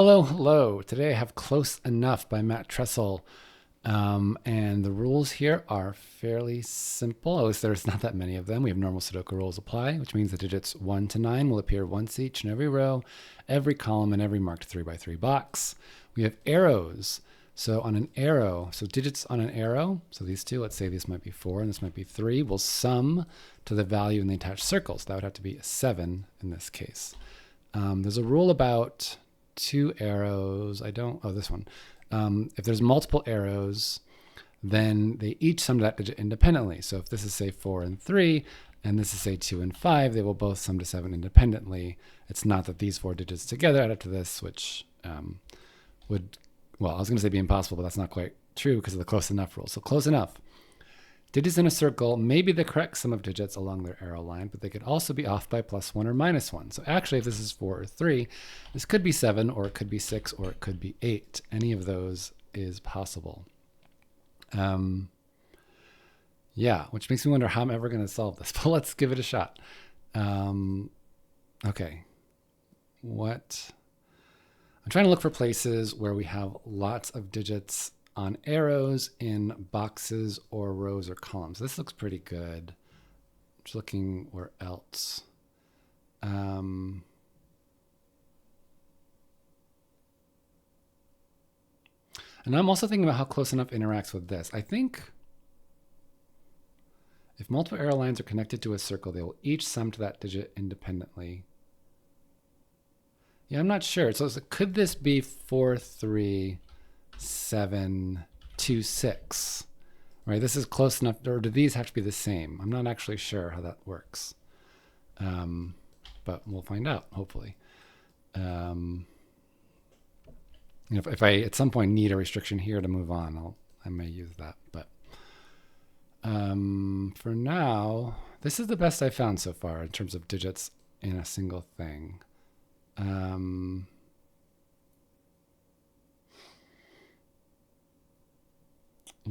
Hello, hello. Today I have Close Enough by Matt Tressel. And the rules here are fairly simple. At least there's not that many of them. We have normal Sudoku rules apply, which means the digits 1 to 9 will appear once each in every row, every column, and every marked 3 by 3 box. We have arrows. So on an arrow, so digits on an arrow, so these two, let's say this might be 4 and this might be 3, will sum to the value in the attached circles. That would have to be a 7 in this case. There's a rule about two arrows. This one. If there's multiple arrows, then they each sum to that digit independently. So if this is, say, 4 and 3, and this is, say, 2 and 5, they will both sum to 7 independently. It's not that these four digits together add up to this, which would, well, I was going to say be impossible, but that's not quite true because of the close enough rule. So close enough. Digits in a circle may be the correct sum of digits along their arrow line, but they could also be off by +1 or -1. So actually, if this is 4 or 3, this could be 7, or it could be 6, or it could be 8. Any of those is possible. Yeah, which makes me wonder how I'm ever going to solve this, but let's give it a shot. Okay. What? I'm trying to look for places where we have lots of digits on arrows in boxes or rows or columns. This looks pretty good. Just looking where else. And I'm also thinking about how close enough interacts with this. I think if multiple arrow lines are connected to a circle, they will each sum to that digit independently. Yeah, I'm not sure. So could this be 4, 3, 7, 2, 6? Right, this is close enough, or do these have to be the same? I'm not actually sure how that works. But we'll find out, hopefully. If I at some point need a restriction here to move on, I may use that. But for now, this is the best I've found so far in terms of digits in a single thing.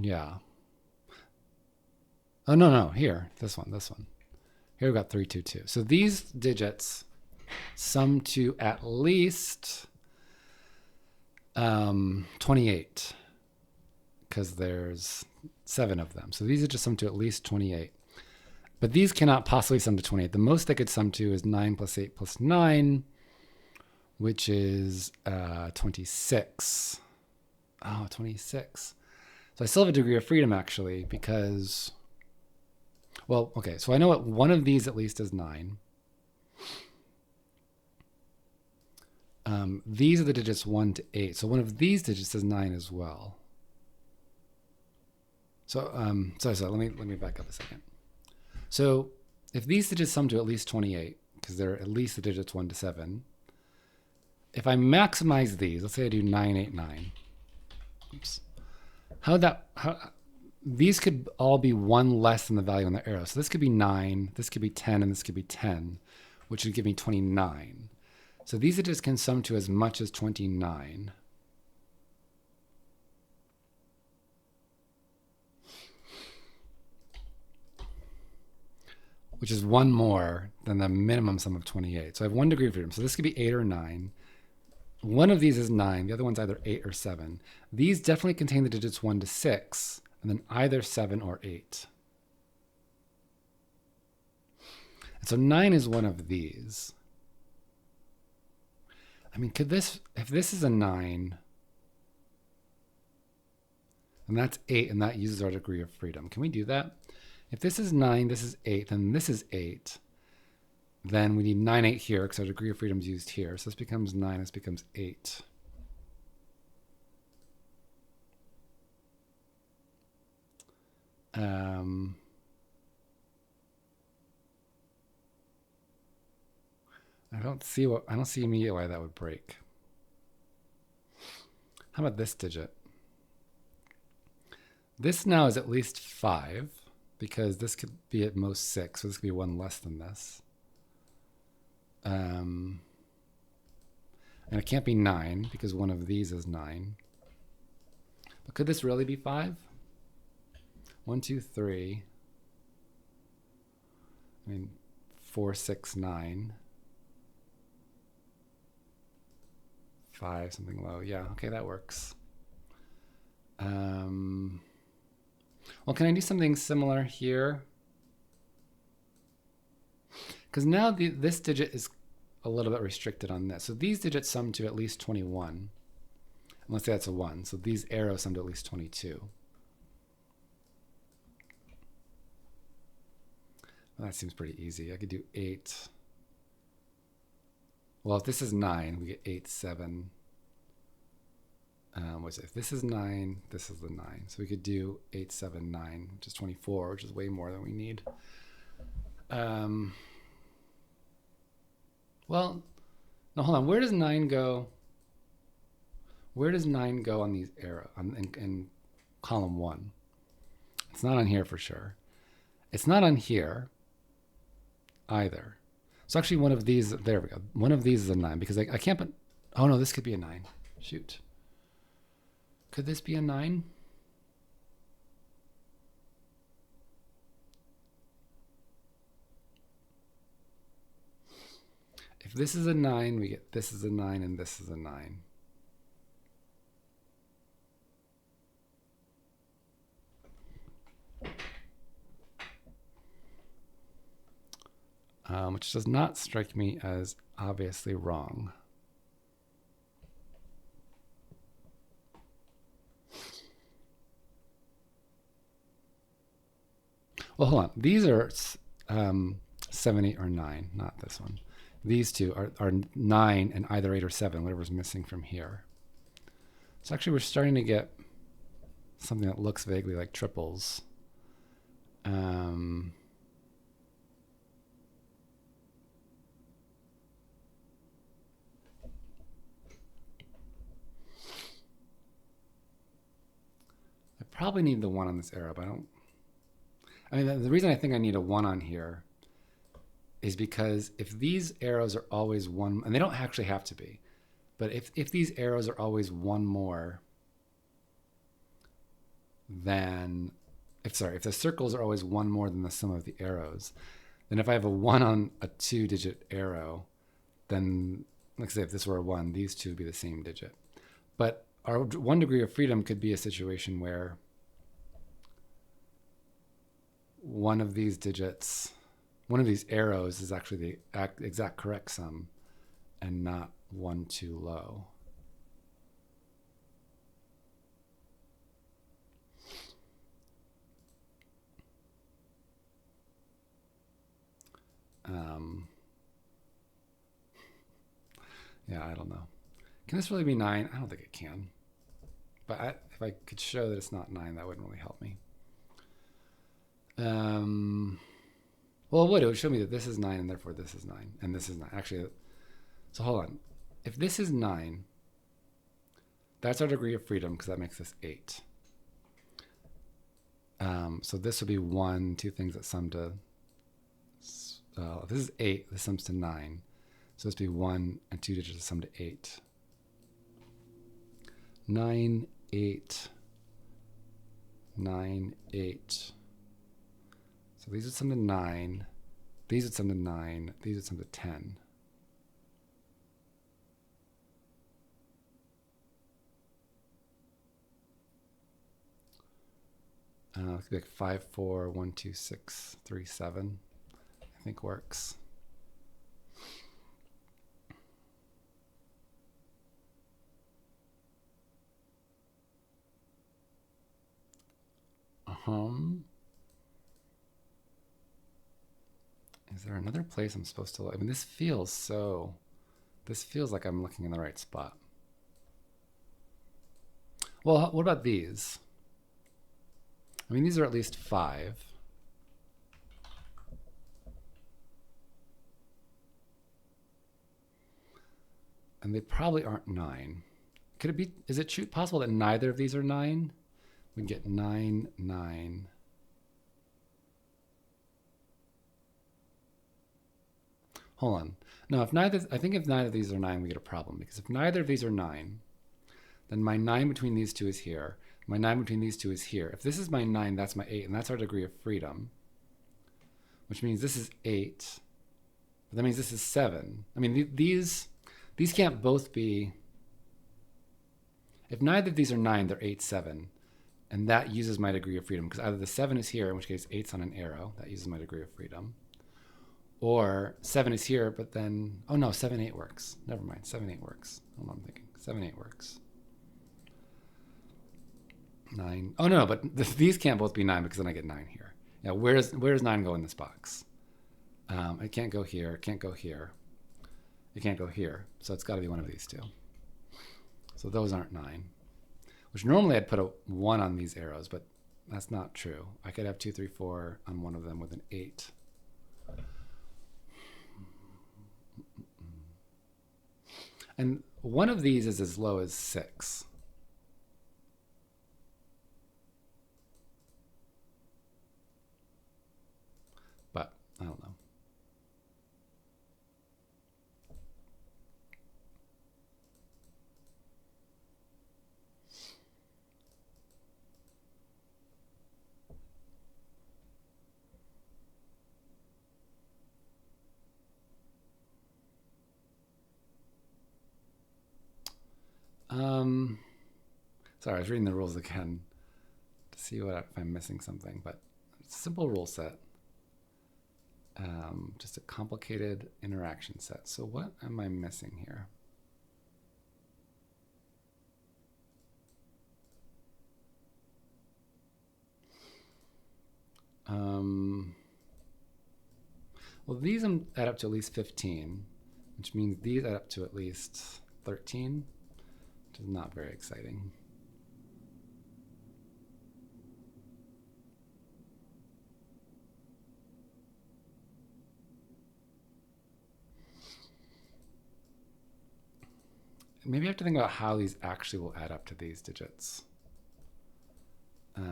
Yeah. Oh, no. Here, this one. Here we've got 3, 2, 2. So these digits sum to at least 28, because there's 7 of them. So these are just sum to at least 28. But these cannot possibly sum to 28. The most they could sum to is 9 plus 8 plus 9, which is 26. Oh, 26. So I still have a degree of freedom, actually, because, well, okay, so I know what one of these at least is 9. These are the digits 1 to 8. So one of these digits is 9 as well. So, sorry, let me back up a second. So if these digits sum to at least 28, because they're at least the digits 1 to 7, if I maximize these, let's say I do 9, 8, 9. Oops. These could all be 1 less than the value on the arrow. So this could be 9, this could be 10, and this could be 10, which would give me 29. So these digits can sum to as much as 29. Which is 1 more than the minimum sum of 28. So I have 1 degree of freedom. So this could be 8 or 9. One of these is 9. The other one's either 8 or 7. These definitely contain the digits 1 to 6, and then either 7 or 8. And so 9 is one of these. I mean, if this is a 9, and that's 8, and that uses our degree of freedom. Can we do that? If this is 9, this is 8, then this is 8. Then we need 9, 8 here because our degree of freedom is used here. So this becomes 9, this becomes 8. I don't see immediately why that would break. How about this digit? This now is at least 5, because this could be at most 6, so this could be 1 less than this. And it can't be 9, because one of these is 9. But could this really be 5? 1, 2, 3. I mean, 4, 6, 9. 5, something low. Yeah, okay, that works. Well, can I do something similar here? Because now this digit is a little bit restricted on this. So these digits sum to at least 21. And let's say that's a 1. So these arrows sum to at least 22. Well, that seems pretty easy. I could do 8. Well, if this is 9, we get 8, 7. If this is 9, this is the 9. So we could do 8, 7, 9, which is 24, which is way more than we need. Well, no, hold on. Where does 9 go? Where does 9 go on these arrows in column 1? It's not on here for sure. It's not on here either. So actually one of these, there we go. One of these is a 9 because I can't put, oh no, this could be a 9. Shoot. Could this be a 9? If this is a 9, we get this is a 9 and this is a 9. Which does not strike me as obviously wrong. Well, hold on. These are 7, 8, or 9, not this one. These two are 9 and either 8 or 7, whatever's missing from here. So actually we're starting to get something that looks vaguely like triples. I probably need the 1 on this arrow, but I mean, the reason I think I need a 1 on here is because if these arrows are always 1, and they don't actually have to be, but if these arrows are always 1 more than, if the circles are always 1 more than the sum of the arrows, then if I have a 1 on a 2-digit arrow, then, let's say if this were a 1, these two would be the same digit. But our 1 degree of freedom could be a situation where one of these digits, one of these arrows is actually the exact correct sum and not 1 too low. Yeah, I don't know. Can this really be 9? I don't think it can. But if I could show that it's not 9, that wouldn't really help me. Well, it would show me that this is 9 and therefore this is 9 and this is 9. Actually, so hold on. If this is 9, that's our degree of freedom because that makes this 8. So this would be 1, 2 things that sum to, if this is 8, this sums to 9. So this would be 1 and 2 digits that sum to 8. 9, 8, 9, 8. So these would sum to 9. These would sum to 9. These would sum to 10. It could be like 5, 4, 1, 2, 6, 3, 7. I think works. Is there another place I'm supposed to look? I mean, this feels like I'm looking in the right spot. Well, what about these? I mean, these are at least 5. And they probably aren't 9. Could it be, is it possible that neither of these are 9? We get 9, 9. Hold on. No, I think if neither of these are 9, we get a problem. Because if neither of these are 9, then my 9 between these two is here. My 9 between these two is here. If this is my 9, that's my 8, and that's our degree of freedom, which means this is 8. But that means this is 7. I mean, these can't both be If neither of these are 9, they're 8, 7. And that uses my degree of freedom, because either the 7 is here, in which case 8's on an arrow. That uses my degree of freedom. Or 7 is here, but then, oh no, 7, 8 works. Never mind, 7, 8 works. Hold on, I'm thinking. 7, 8 works. 9. Oh no, but these can't both be 9 because then I get 9 here. Now, where does 9 go in this box? It can't go here, it can't go here. It can't go here, so it's got to be one of these two. So those aren't 9. Which normally I'd put a 1 on these arrows, but that's not true. I could have 2, 3, 4 on one of them with an 8. And one of these is as low as 6. But I don't know. Sorry, I was reading the rules again to see if I'm missing something, but it's a simple rule set. Just a complicated interaction set. So what am I missing here? Well, these add up to at least 15, which means these add up to at least 13, which is not very exciting. Maybe I have to think about how these actually will add up to these digits. But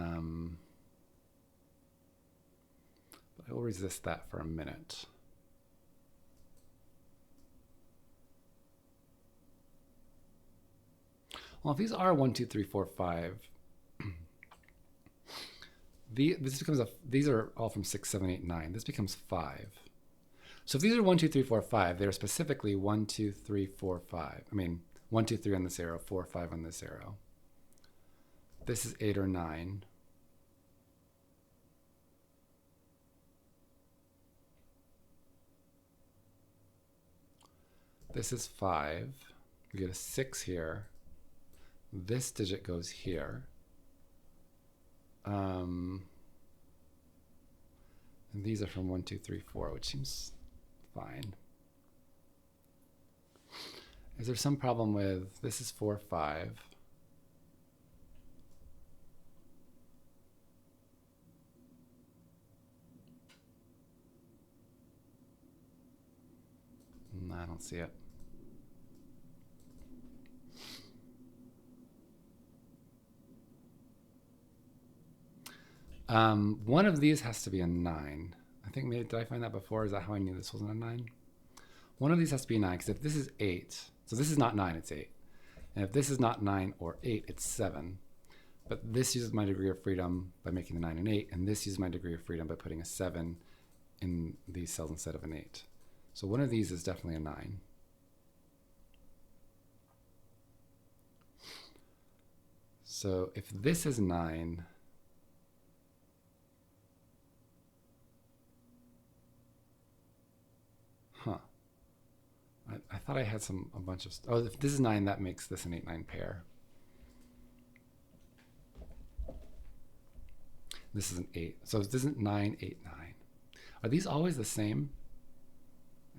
I will resist that for a minute. Well, if these are 1, 2, 3, 4, 5, these are all from 6, 7, 8, 9. This becomes 5. So if these are 1, 2, 3, 4, 5, they're specifically 1, 2, 3, 4, 5. I mean, 1, 2, 3 on this arrow, 4, 5 on this arrow. This is 8 or 9. This is 5. We get a 6 here. This digit goes here. And these are from 1, 2, 3, 4, which seems fine. Is there some problem with this is 4, 5? I don't see it. One of these has to be a 9. I think maybe, did I find that before? Is that how I knew this wasn't a 9? One of these has to be a 9, because if this is 8, so this is not 9, it's 8. And if this is not 9 or 8, it's 7. But this uses my degree of freedom by making the 9 an 8, and this uses my degree of freedom by putting a 7 in these cells instead of an 8. So one of these is definitely a 9. So if this is 9, I thought I had a bunch of, oh, if this is 9, that makes this an 8, 9 pair. This is an 8. So this isn't 9, 8, 9. Are these always the same?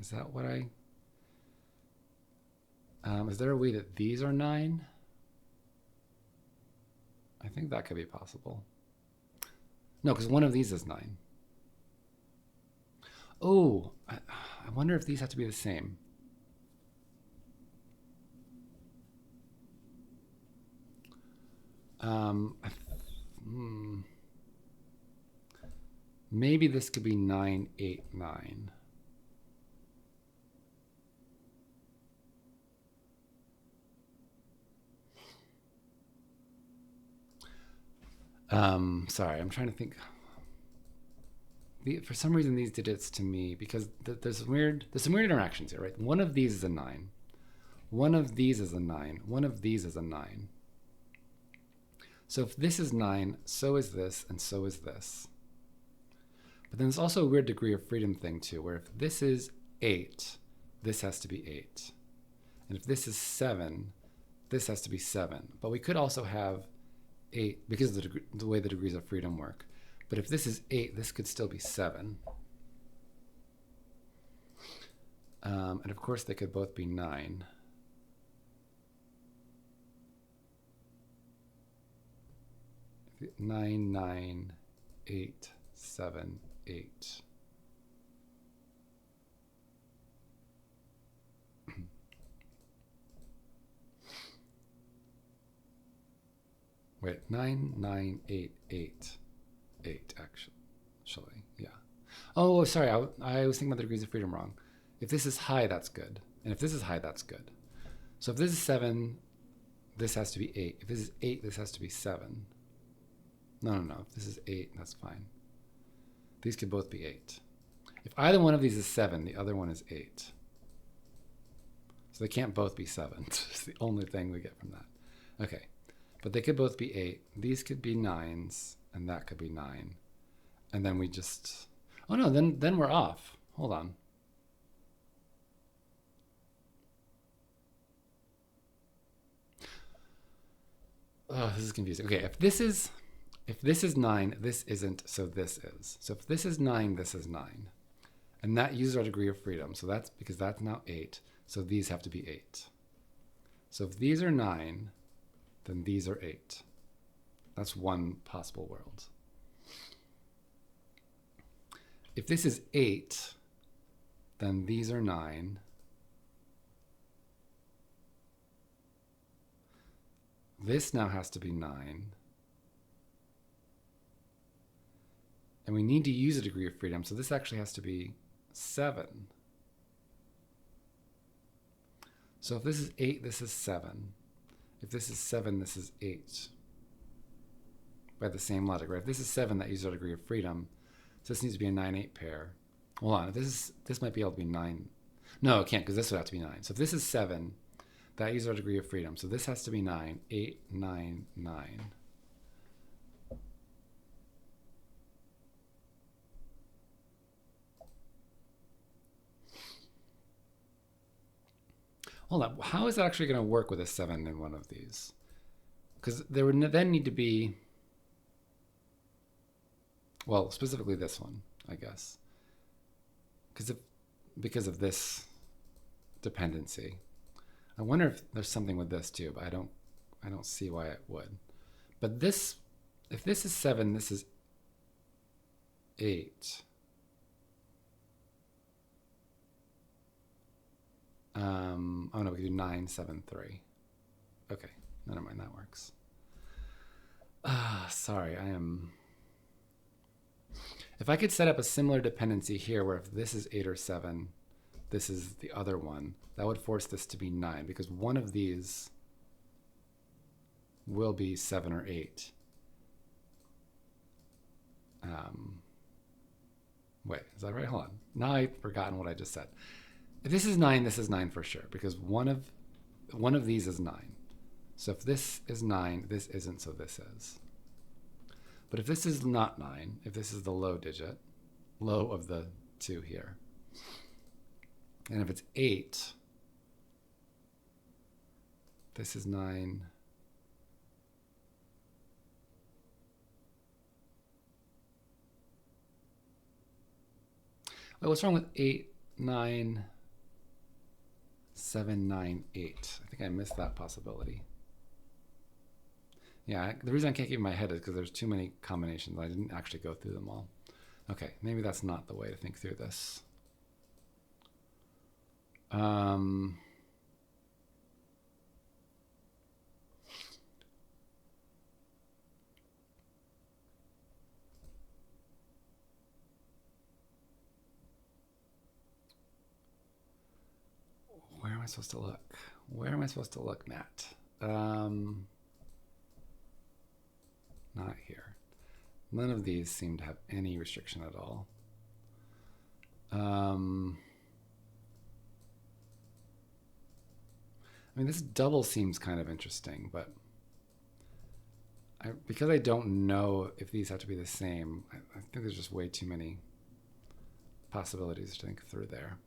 Is that what is there a way that these are 9? I think that could be possible. No, because one of these is 9. Oh, I wonder if these have to be the same. Maybe this could be 9, 8, 9. Sorry, I'm trying to think. For some reason, these digits to me, because there's some weird interactions here, right? One of these is a 9. One of these is a 9. One of these is a 9. So if this is 9, so is this, and so is this. But then there's also a weird degree of freedom thing too, where if this is 8, this has to be 8. And if this is 7, this has to be 7. But we could also have 8, because of the way the degrees of freedom work. But if this is 8, this could still be 7. And of course, they could both be 9. Nine, 9, 8, 7, 8. Wait, 9, 9, 8, 8, 8, actually, yeah. Oh, sorry, I was thinking about the degrees of freedom wrong. If this is high, that's good. And if this is high, that's good. So if this is 7, this has to be 8. If this is 8, this has to be 7. No. If this is 8, that's fine. These could both be 8. If either one of these is 7, the other one is 8. So they can't both be 7. It's the only thing we get from that. Okay. But they could both be 8. These could be 9s, and that could be 9. And then we just... Oh, no, then we're off. Hold on. Oh, this is confusing. Okay, if this is 9, this isn't, so this is. So if this is 9, this is 9. And that uses our degree of freedom. So that's because that's now 8. So these have to be 8. So if these are 9, then these are 8. That's one possible world. If this is 8, then these are 9. This now has to be 9. And we need to use a degree of freedom, so this actually has to be 7. So if this is 8, this is 7. If this is 7, this is 8. By the same logic, right? If this is 7, that uses our degree of freedom. So this needs to be a 9-8 pair. Hold on, this might be able to be 9. No, it can't, because this would have to be 9. So if this is 7, that uses our degree of freedom. So this has to be 9, 8, 9, 9. Hold on, how is that actually going to work with a 7 in one of these? Because there would then need to be, well, specifically this one, I guess. Because of this dependency. I wonder if there's something with this too, but I don't see why it would. But this, if this is 7, this is 8. Oh no, we can do 9, 7, 3. Okay, never mind, that works. Sorry, if I could set up a similar dependency here where if this is 8 or 7, this is the other one, that would force this to be 9 because one of these will be 7 or 8. Wait, is that right? Hold on. Now I've forgotten what I just said. If this is 9, this is 9 for sure because one of these is 9. So if this is 9, this isn't, so this is. But if this is not 9, if this is the low digit, low of the two here, and if it's 8, this is 9. Wait, what's wrong with 8, 9, 7, 9, 8? I think I missed that possibility. Yeah, the reason I can't keep in my head is because there's too many combinations. I didn't actually go through them all. Okay, maybe that's not the way to think through this. Where am I supposed to look? Where am I supposed to look, Matt? Not here. None of these seem to have any restriction at all. I mean, this double seems kind of interesting, but because I don't know if these have to be the same, I think there's just way too many possibilities to think through there.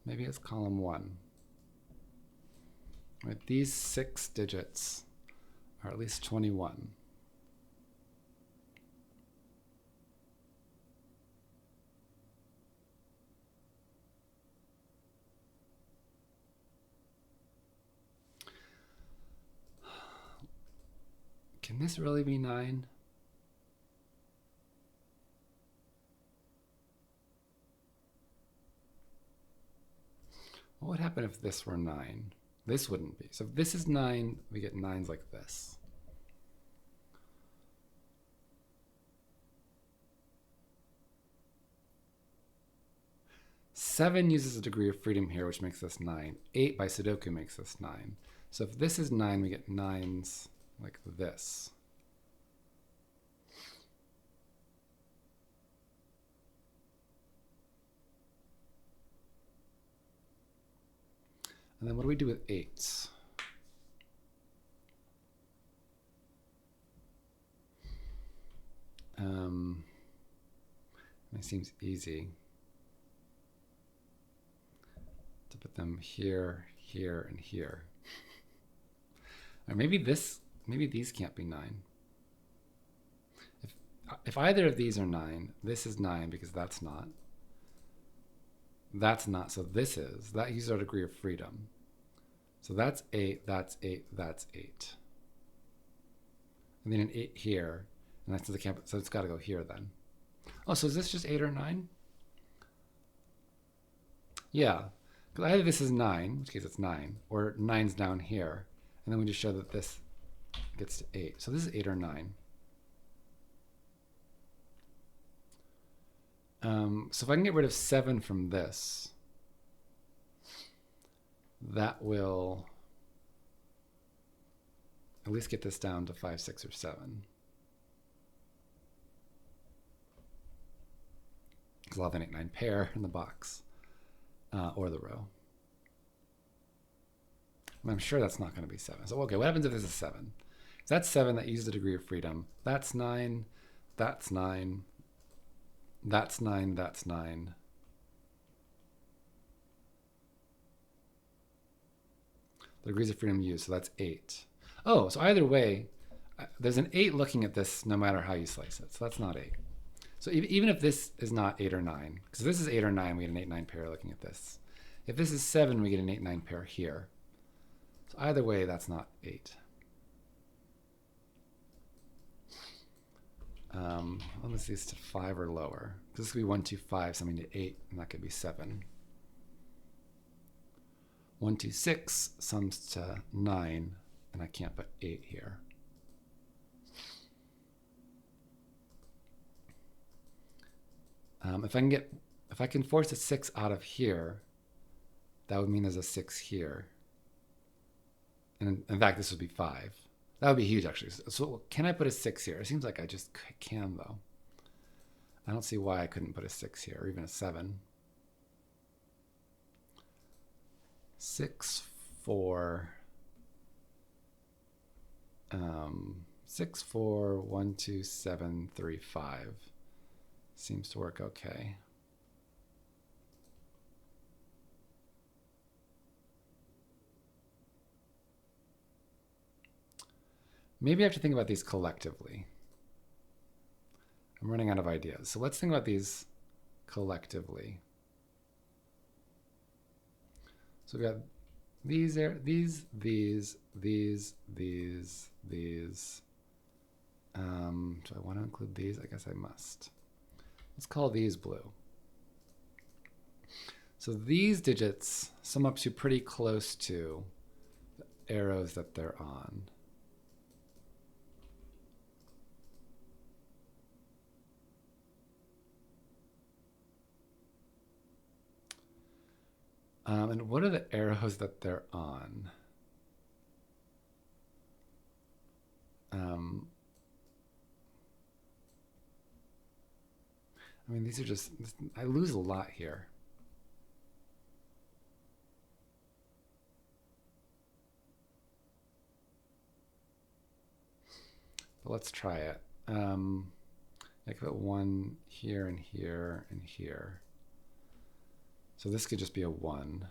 Maybe it's column 1. Right, these 6 digits are at least 21. Can this really be 9? What would happen if this were 9? This wouldn't be. So if this is 9, we get 9s like this. Seven uses a degree of freedom here, which makes this 9. 8 by Sudoku makes this 9. So if this is 9, we get 9s like this. And then what do we do with 8s? It seems easy to put them here, here, and here. Or maybe these can't be 9. If either of these are 9, this is 9 because that's not. That's not, so this is. That uses our degree of freedom. So that's 8, that's 8, that's 8. And then an 8 here, and that's the camp, so it's got to go here then. Oh, so is this just 8 or 9? Yeah, because either this is 9, in which case it's 9, or 9's down here, and then we just show that this gets to 8. So this is 8 or 9. So if I can get rid of 7 from this, that will at least get this down to 5, 6, or 7. Because I'll have an 8, 9 pair in the box or the row. And I'm sure that's not going to be 7. So, okay, what happens if this is 7? If that's 7, that uses the degree of freedom. That's 9, that's 9, that's 9, that's 9. The degrees of freedom used, so that's 8. Oh, so either way, there's an 8 looking at this no matter how you slice it. So that's not 8. So even if this is not 8 or 9, because if this is 8 or 9, we get an 8, 9 pair looking at this. If this is 7, we get an 8, 9 pair here. So either way, that's not 8. Let's see this to 5 or lower. This could be 1, 2, 5, something to 8, and that could be 7. 1, 2, 6 sums to 9, and I can't put 8 here. If I can force a 6 out of here, that would mean there's a 6 here. And in fact, this would be 5. That would be huge, actually. So can I put a 6 here? It seems like I just can, though. I don't see why I couldn't put a 6 here, or even a 7. 6, 4, 6, 4, 1, 2, 7, 3, 5. Seems to work okay. Maybe I have to think about these collectively. I'm running out of ideas. So let's think about these collectively. So we've got these there, these. Do I want to include these? I guess I must. Let's call these blue. So these digits sum up to pretty close to the arrows that they're on. And what are the arrows that they're on? I mean, these are just, I lose a lot here. 。but let's try it. I could put 1 here and here and here. So this could just be a 1.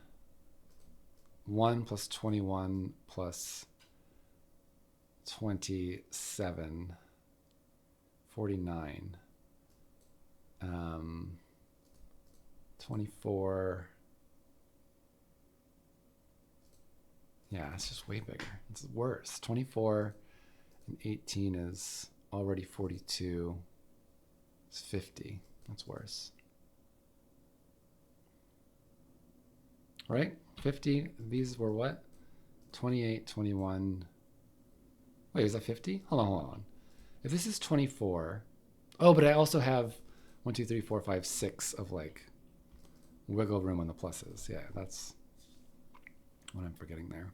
1 plus 21 plus 27, 49, 24. Yeah, it's just way bigger. It's worse. 24 and 18 is already 42. It's 50. That's worse. Right? 50. These were what? 28, 21. Wait, is that 50? Hold on. If this is 24. Oh, but I also have 1, 2, 3, 4, 5, 6 of like wiggle room on the pluses. Yeah, that's what I'm forgetting there.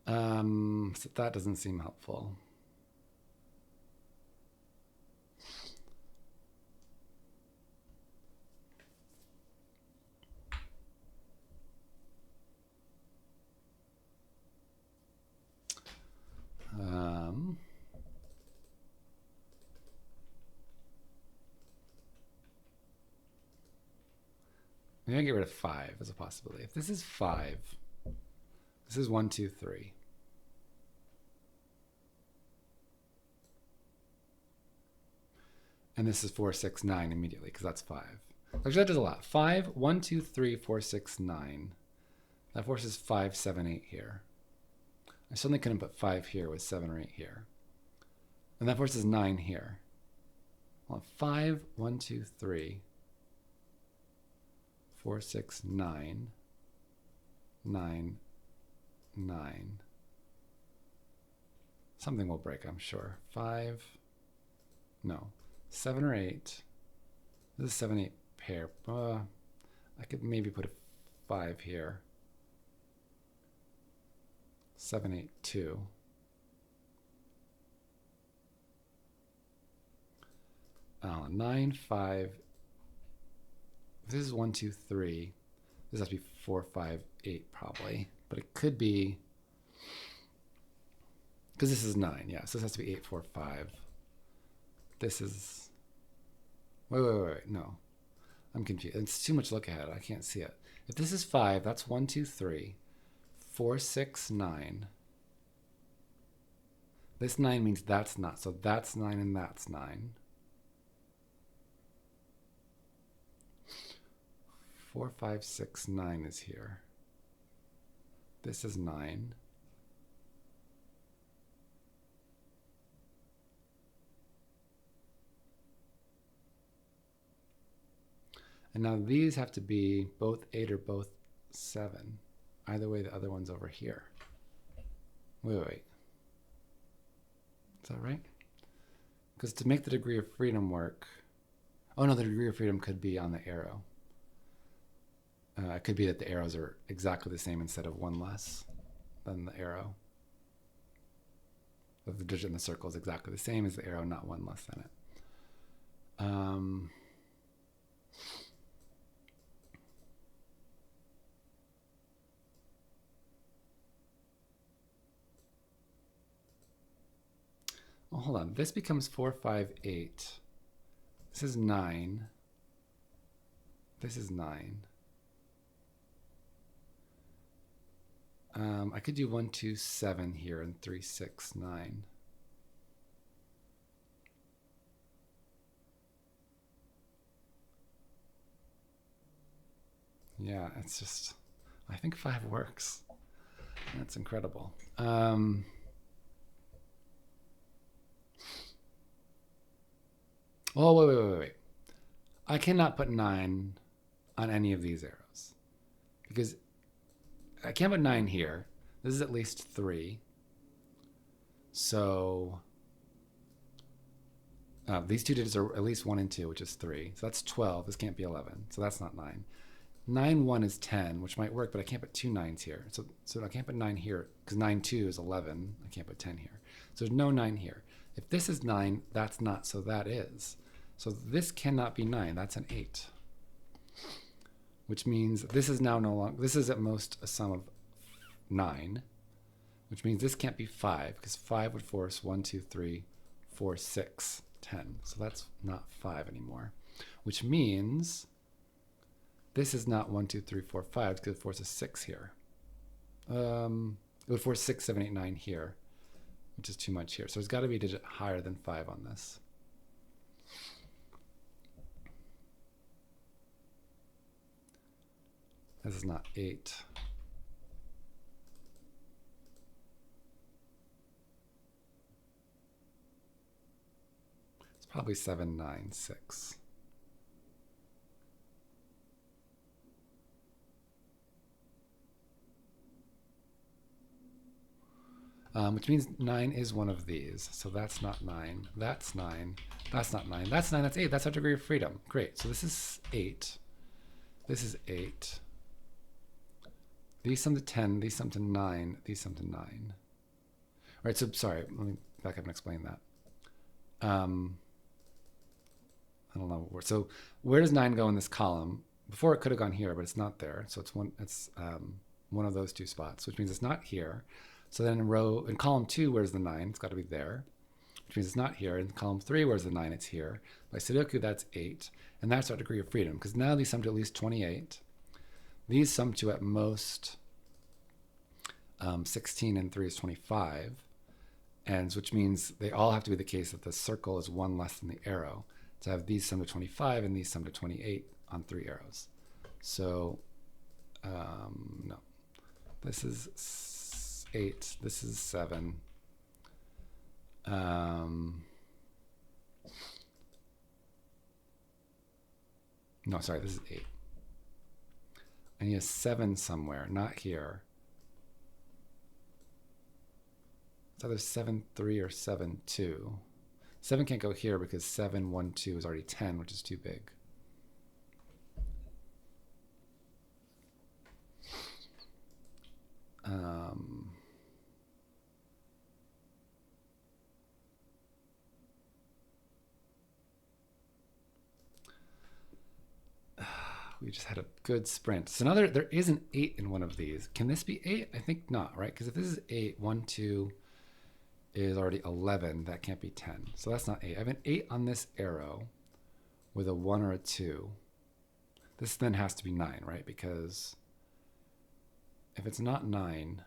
So that doesn't seem helpful. Maybe I get rid of 5 as a possibility. If this is 5, this is 1, 2, 3. And this is 4, 6, 9 immediately because that's 5. Actually, that does a lot. 5, 1, 2, 3, 4, 6, 9. That forces 5, 7, 8 here. I certainly couldn't put 5 here with 7 or 8 here. And that forces 9 here. Well, 5, 1, 2, 3, 4, 6, 9, 9, 9. Something will break, I'm sure. 5, no, 7 or 8. This is 7, 8 pair. I could maybe put a 5 here. 7, 8, 2. Oh, 9, 5. This is 1, 2, 3. This has to be 4, 5, 8 probably. But it could be, because this is 9. Yeah, so this has to be 8, 4, 5. This is, wait. No, I'm confused. It's too much look ahead. I can't see it. If this is 5, that's 1, 2, 3, 4, 6, 9. This 9 means that's not. So that's 9 and that's 9. 4, 5, 6, 9 is here. This is 9. And now these have to be both 8 or both 7. Either way, the other one's over here. Wait. Is that right? Because to make the degree of freedom work, oh no, the degree of freedom could be on the arrow. It could be that the arrows are exactly the same instead of 1 less than the arrow. But the digit in the circle is exactly the same as the arrow, not 1 less than it. Well, hold on. This becomes 4, 5, 8. This is 9. This is 9. I could do 1, 2, 7 here and 3, 6, 9. Yeah, it's just, I think 5 works. That's incredible. Oh, wait. I cannot put 9 on any of these arrows because I can't put 9 here. This is at least 3. So these two digits are at least 1 and 2, which is 3. So that's 12. This can't be 11. So that's not 9. 9, 1 is 10, which might work, but I can't put 2 9s here. So I can't put 9 here because 9, 2 is 11. I can't put 10 here. So there's no 9 here. If this is 9, that's not, so that is. So this cannot be 9. That's an 8. Which means this is now no longer, this is at most a sum of 9. which means this can't be 5 because 5 would force 1, 2, 3, 4, 6, 10. So that's not 5 anymore, which means this is not 1, 2, 3, 4, 5 because it forces 6 here. It would force 6, 7, 8, 9 here, which is too much here. So there's got to be a digit higher than 5 on this. This is not 8. It's probably 7, 9, 6. Which means 9 is one of these. So that's not 9. That's 9. That's not 9. That's 9. That's 8. That's our degree of freedom. Great. So this is 8. This is 8. These sum to 10. These sum to 9. These sum to 9. All right. So sorry. Let me back up and explain that. I don't know. So where does 9 go in this column? Before it could have gone here, but it's not there. So it's one of those two spots, which means it's not here. So then in column 2, where's the 9? It's got to be there, which means it's not here. In column 3, where's the 9? It's here. By Sudoku, that's 8. And that's our degree of freedom, because now these sum to at least 28. These sum to at most 16, and 3 is 25. And which means they all have to be the case that the circle is 1 less than the arrow to have these sum to 25 and these sum to 28 on 3 arrows. So, no. This is 8. This is 7. No, sorry, this is 8. I need a 7 somewhere, not here. It's either 7, 3 or 7, 2. 7 can't go here because 7, 1, 2 is already 10, which is too big. We just had a good sprint. So now there is an 8 in one of these. Can this be 8? I think not, right? Because if this is 8, 1, 2 is already 11. That can't be 10. So that's not 8. I have an 8 on this arrow with a 1 or a 2. This then has to be 9, right? Because if it's not 9,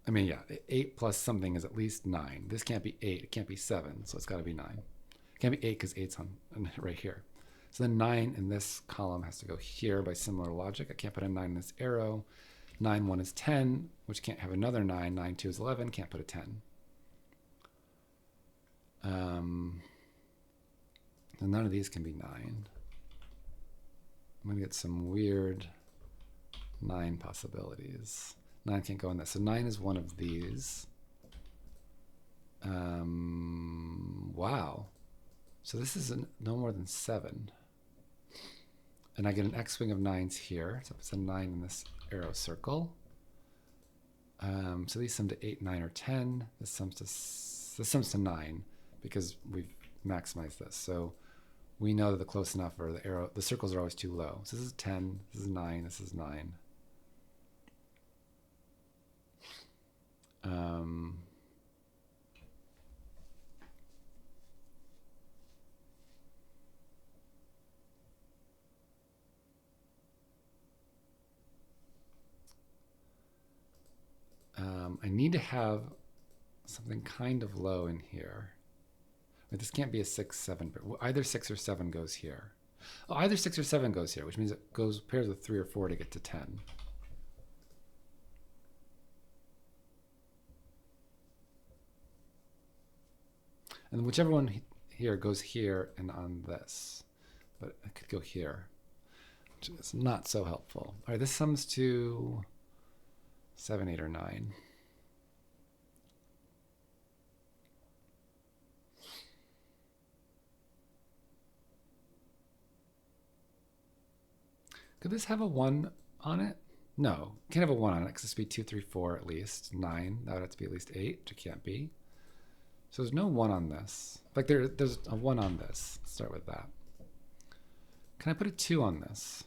I mean, yeah, 8 plus something is at least 9. This can't be 8. It can't be 7. So it's got to be 9. It can't be 8 because 8's on right here. So then 9 in this column has to go here by similar logic. I can't put a 9 in this arrow. 9, 1 is 10, which can't have another 9. 9, 2 is 11. Can't put a 10. And none of these can be 9. I'm going to get some weird 9 possibilities. 9 can't go in this. So 9 is one of these. Wow. So this is no more than 7. And I get an x-wing of 9s here. So it's a 9 in this arrow circle. So these sum to 8, 9, or 10. This sums to 9 because we've maximized this. So we know that the close enough or the circles are always too low. So this is 10, this is 9, this is 9. I need to have something kind of low in here. This can't be a 6, 7, but either 6 or 7 goes here. Oh, either 6 or 7 goes here, which means it pairs with 3 or 4 to get to 10. And whichever one here goes here and on this. But it could go here, which is not so helpful. All right, this sums to 7, 8, or 9. Could this have a 1 on it? No, can't have a 1 on it because this would be 2, 3, 4 at least. 9, that would have to be at least 8, which it can't be. So there's no 1 on this. Like there's a 1 on this. Let's start with that. Can I put a 2 on this?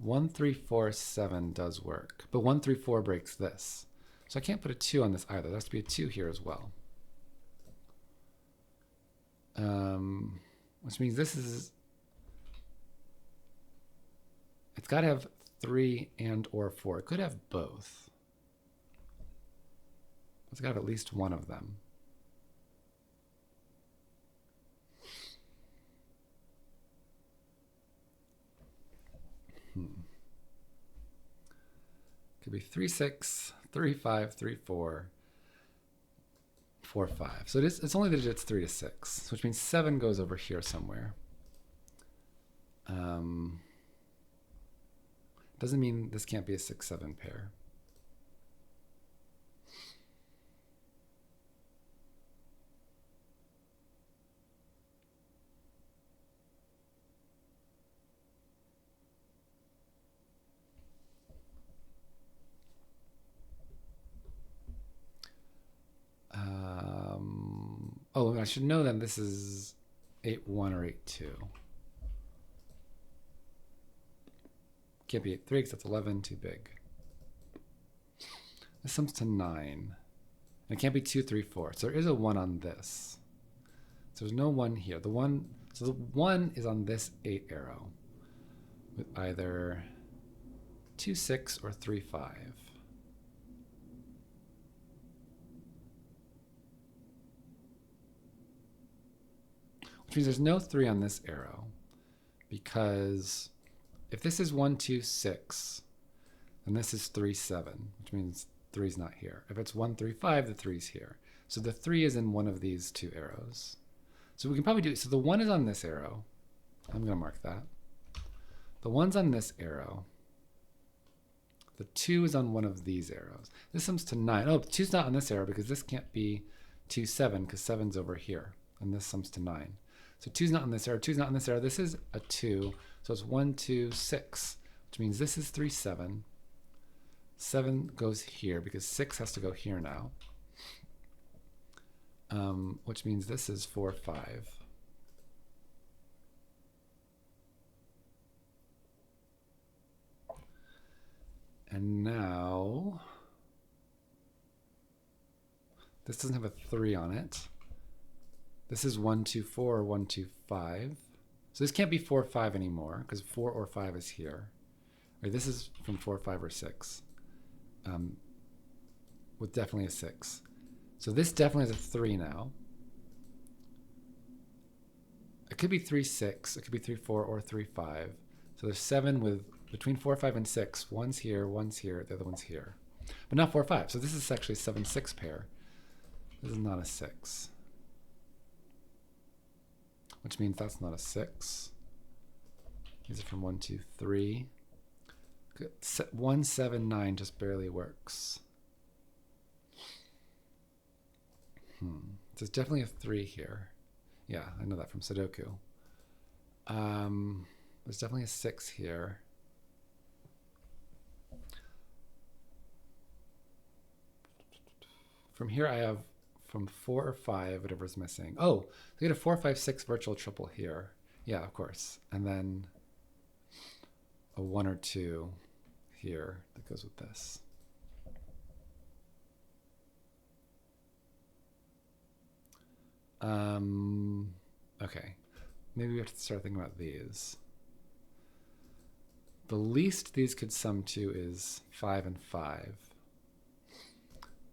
1347 does work, but 134 breaks this. So I can't put a 2 on this either. There has to be a 2 here as well. Which means this is, it's got to have 3 and or 4. It could have both. It's got to have at least one of them. Could be 3, 6, 3, 5, 3, 4, 4, 5. So it's only the digits 3 to 6, which means 7 goes over here somewhere. Doesn't mean this can't be a 6, 7 pair. Oh, I should know then this is 8, 1 or 8, 2. Can't be 8, 3 because that's 11, too big. This sums to 9. And it can't be 2, 3, 4. So there is a 1 on this. So there's no 1 here. So the 1 is on this 8 arrow with either 2, 6 or 3, 5. Which means there's no 3 on this arrow, because if this is 1, 2, 6, then this is 3, 7, which means 3 is not here. If it's 1, 3, 5, the 3 is here. So the 3 is in one of these 2 arrows. So we can probably do, so the 1 is on this arrow. I'm going to mark that. The 1's on this arrow. The 2 is on one of these arrows. This sums to 9. Oh, the 2's not on this arrow because this can't be 2, 7 because 7's over here. And this sums to 9. So 2's not on this arrow, 2's not on this arrow. This is a 2, so it's 1, 2, 6, which means this is 3, 7. 7 goes here because 6 has to go here now, which means this is 4, 5. And now, this doesn't have a 3 on it. This is 1, 2, 4, or 1, 2, 5. So this can't be 4, 5 anymore because 4 or 5 is here. Right, this is from 4, 5, or 6. With definitely a 6. So this definitely has a 3 now. It could be 3, 6. It could be 3, 4, or 3, 5. So there's 7 with between 4, 5, and 6. One's here, the other one's here. But not 4, 5. So this is actually a 7, 6 pair. This is not a 6. Which means that's not a 6. These are from 1, 2, 3. 1, 7, 9 just barely works. There's definitely a 3 here. Yeah, I know that from Sudoku. There's definitely a 6 here. From here I have from 4 or 5, whatever's missing. Oh, we get a 4, 5, 6 virtual triple here. Yeah, of course. And then a 1 or 2 here that goes with this. Okay. Maybe we have to start thinking about these. The least these could sum to is 5 and 5.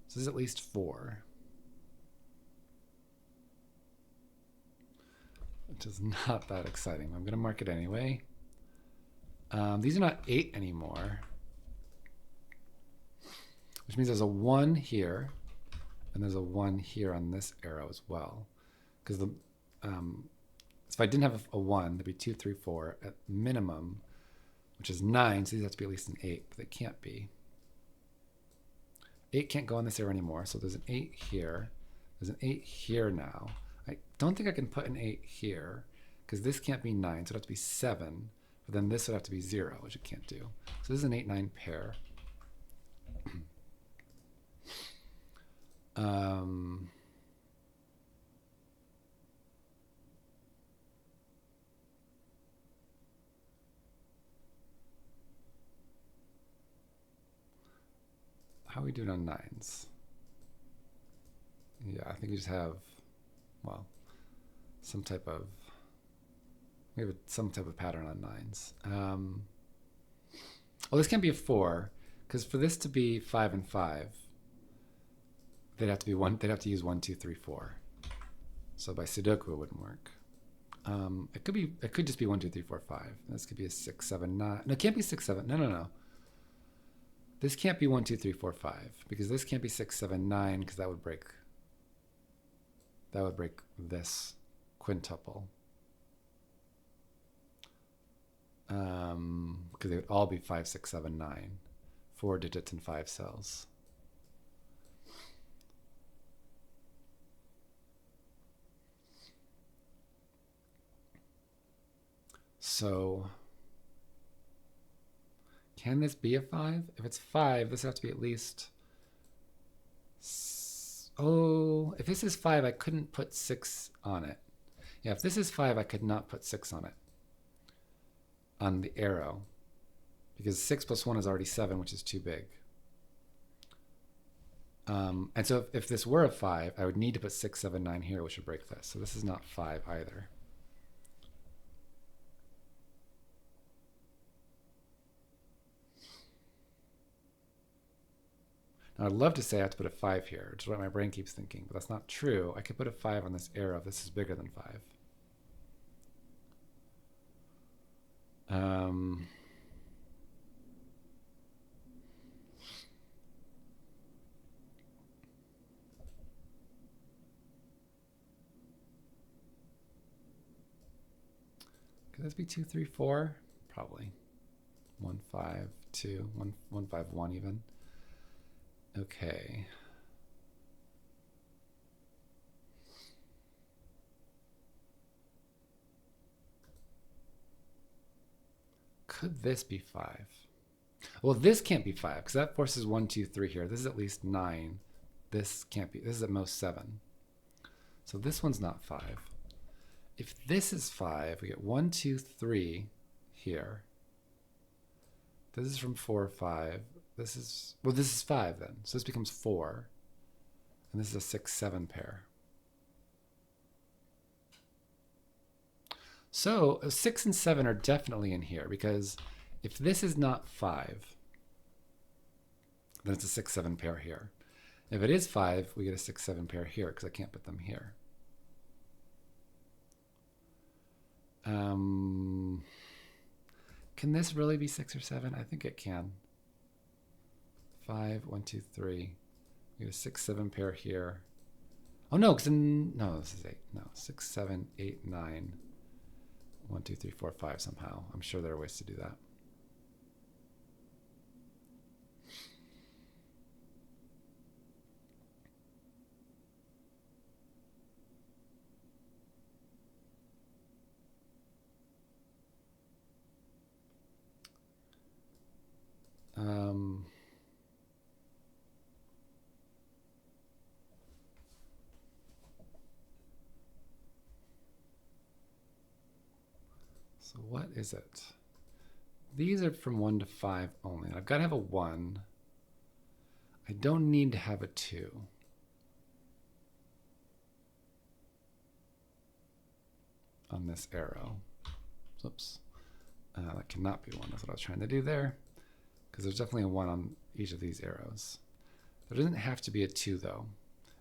So this is at least 4. Which is not that exciting. I'm going to mark it anyway. These are not 8 anymore. Which means there's a 1 here. And there's a 1 here on this arrow as well. Because the if I didn't have a 1, there'd be 2, 3, 4 at minimum, which is 9. So these have to be at least an 8, but they can't be. 8 can't go on this arrow anymore. So there's an 8 here. There's an 8 here now. I don't think I can put an 8 here because this can't be 9. So it'd have to be 7. But then this would have to be 0, which it can't do. So this is an 8, 9 pair. how are we doing on nines? Yeah, I think we just have, well, some type of, we have some type of pattern on nines. Well, this can't be a 4, because for this to be 5 and 5, they'd have to be one. They'd have to use 1, 2, 3, 4. So by Sudoku, it wouldn't work. It could be. It could just be 1, 2, 3, 4, 5. This could be a 6, 7, 9. No, it can't be 6, 7. No. This can't be 1, 2, 3, 4, 5 because this can't be 6, 7, 9 because that would break. That would break this quintuple. Because they would all be 5, 6, 7, 9. 4 digits and 5 cells. So, can this be a 5? If it's 5, this has to be at least... Oh, if this is 5, I couldn't put 6 on it. Yeah, if this is 5, I could not put 6 on it. On the arrow. Because 6 plus 1 is already 7, which is too big. And so if this were a 5, I would need to put 6, 7, 9 here, which would break this. So this is not 5 either. Now I'd love to say I have to put a 5 here, which is what my brain keeps thinking, but that's not true. I could put a 5 on this arrow if this is bigger than 5. Could this be 2, 3, 4? Probably. 1, 5, 2, 1, 1, 5, 1 even. Okay. Could this be 5? Well, this can't be 5 because that forces 1, 2, 3 here. This is at least 9. This can't be. This is at most 7. So this one's not 5. If this is 5, we get 1, 2, 3 here. This is from 4, 5. This is, well, this is 5 then. So this becomes 4. And this is a 6, 7 pair. So 6 and 7 are definitely in here because if this is not 5, then it's a 6, 7 pair here. If it is 5, we get a 6, 7 pair here because I can't put them here. Can this really be 6 or 7? I think it can. 5, 1, 2, 3. We get a 6, 7 pair here. Oh no, because no, this is 8. No, 6, 7, 8, 9. 1, 2, 3, 4, 5 somehow. I'm sure there are ways to do that. So what is it? These are from 1 to 5 only. I've got to have a 1. I don't need to have a 2. On this arrow. Oops. That cannot be 1. That's what I was trying to do there. Because there's definitely a 1 on each of these arrows. There doesn't have to be a 2 though.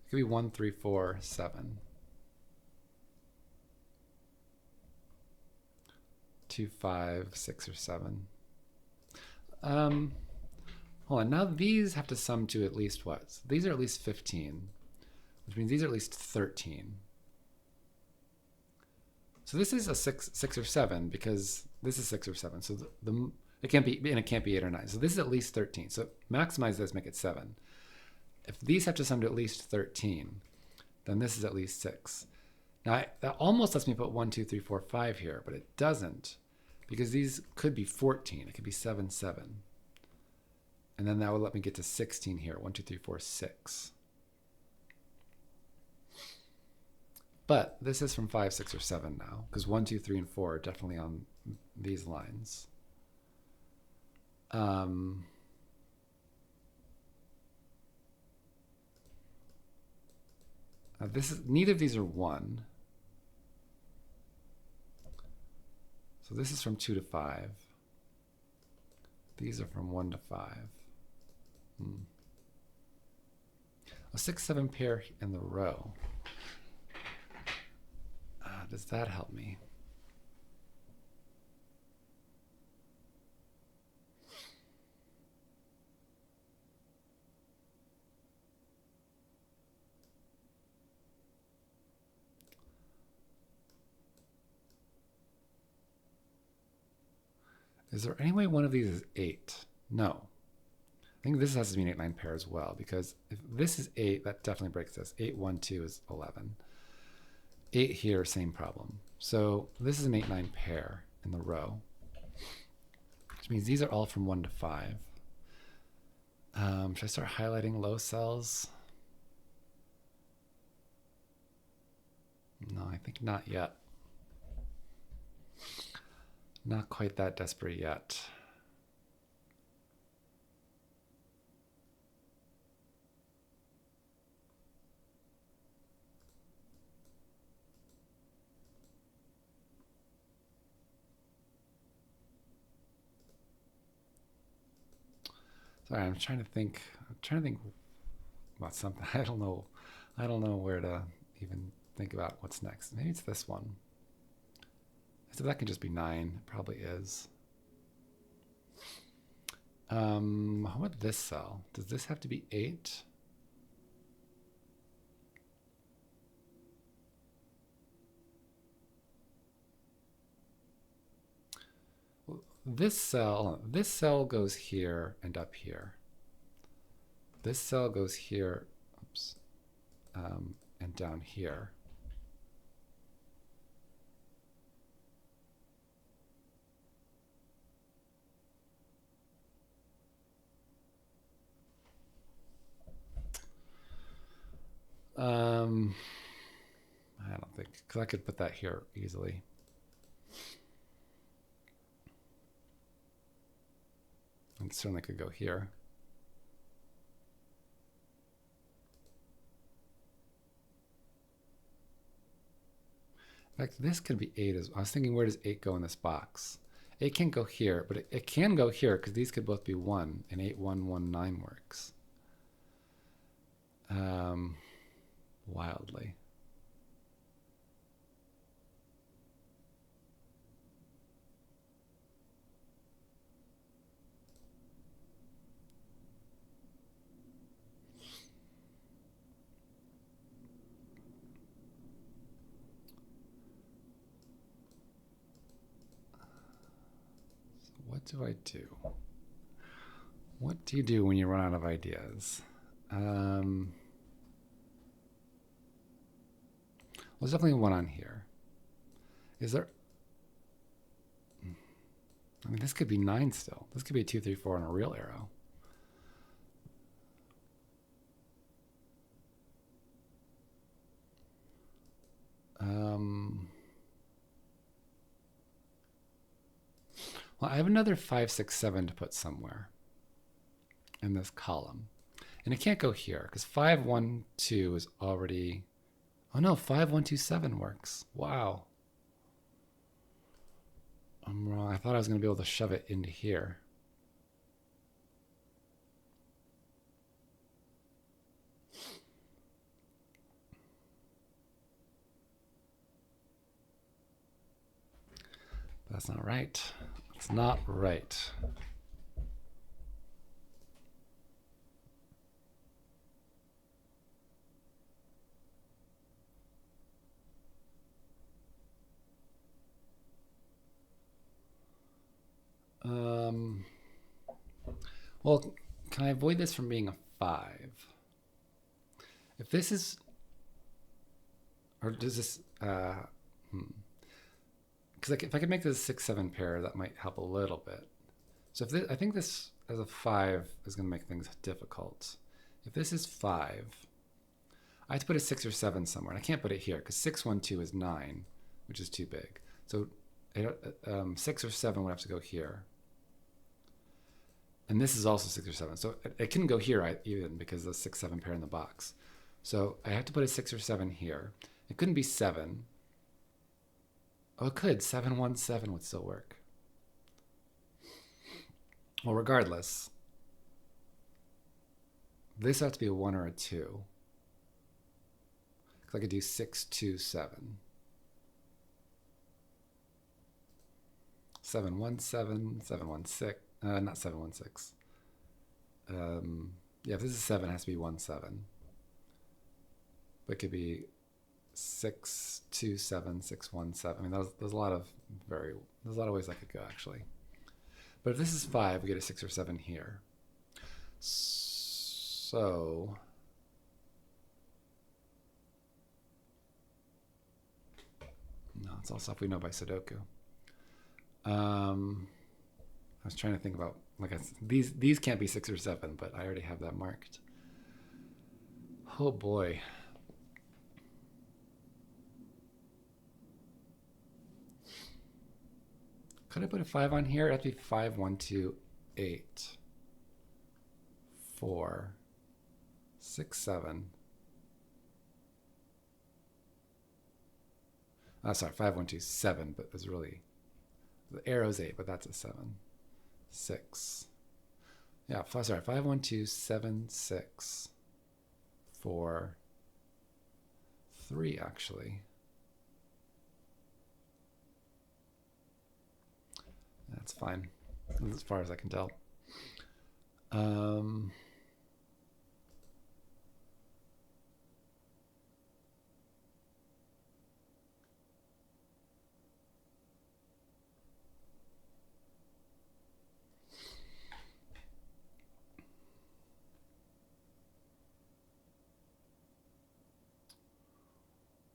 It could be 1, 3, 4, 7. 2, 5, 6, or 7. Hold on. Now these have to sum to at least what? So these are at least 15, which means these are at least 13. So this is a 6 or 7 because this is 6 or 7. So it can't be, and it can't be 8 or 9. So this is at least 13. So maximize this, make it 7. If these have to sum to at least 13, then this is at least 6. Now, that almost lets me put 1, 2, 3, 4, 5 here, but it doesn't because these could be 14. It could be 7, 7. And then that would let me get to 16 here. 1, 2, 3, 4, 6. But this is from 5, 6, or 7 now because 1, 2, 3, and 4 are definitely on these lines. Neither of these are 1. So this is from 2 to 5. These are from 1 to 5. A 6-7 pair in the row. Does that help me? Is there any way one of these is 8? No. I think this has to be an 8-9 pair as well, because if this is 8, that definitely breaks this. 8, 1, 2 is 11. 8 here, same problem. So this is an 8-9 pair in the row, which means these are all from 1 to 5. Should I start highlighting low cells? No, I think not yet. Not quite that desperate yet. Sorry, I'm trying to think about something. I don't know where to even think about what's next. Maybe it's this one. So that can just be 9. It probably is. How about this cell? Does this have to be 8? This cell goes here and up here. This cell goes here, oops, and down here. I don't think, because I could put that here easily. And certainly could go here. In fact, this could be 8 as well. I was thinking, where does 8 go in this box? 8 can't go here, but it can go here because these could both be 1, and 8, 1, 1, 9 works. Wildly. What do I do? What do you do when you run out of ideas? There's definitely one on here. Is there? I mean, this could be 9 still. This could be a 2, 3, 4 on a real arrow. Well, I have another 5, 6, 7 to put somewhere in this column. And it can't go here because 5, 1, 2 is already... Oh no, 5, 1, 2, 7 works. Wow. I'm wrong. I thought I was going to be able to shove it into here. That's not right. It's not right. Well, can I avoid this from being a 5? If this is, or does this, because like if I could make this a 6, 7 pair, that might help a little bit. So if this, I think this as a 5 is going to make things difficult. If this is 5, I have to put a 6 or 7 somewhere, and I can't put it here because 6, 1, 2 is 9, which is too big. So 6 or 7 would have to go here. And this is also 6 or 7. So it couldn't go here even because the 6, 7 pair in the box. So I have to put a 6 or 7 here. It couldn't be 7. Oh, it could. 717 would still work. Well, regardless, this has to be a 1 or a 2. Because I could do 6, 2, 7. 717, 716. Not 716. Yeah, if this is 7, it has to be 1, 7. But it could be 6, 2, 7, 6, 1, 7. I mean, there's a lot of ways I could go actually. But if this is 5, we get a 6 or 7 here. So no, it's all stuff we know by Sudoku. I was trying to think about these can't be 6 or 7, but I already have that marked. Oh boy. Could I put a 5 on here? It'd be 5, 1, 2, 8, 4, 6, 7. Oh, sorry, 5, 1, 2, 7, but it's really, the arrow's 8, but that's a 7. 6. Yeah, sorry, 5, 1, 2, 7, 6, 4, 3 actually. That's fine, as far as I can tell.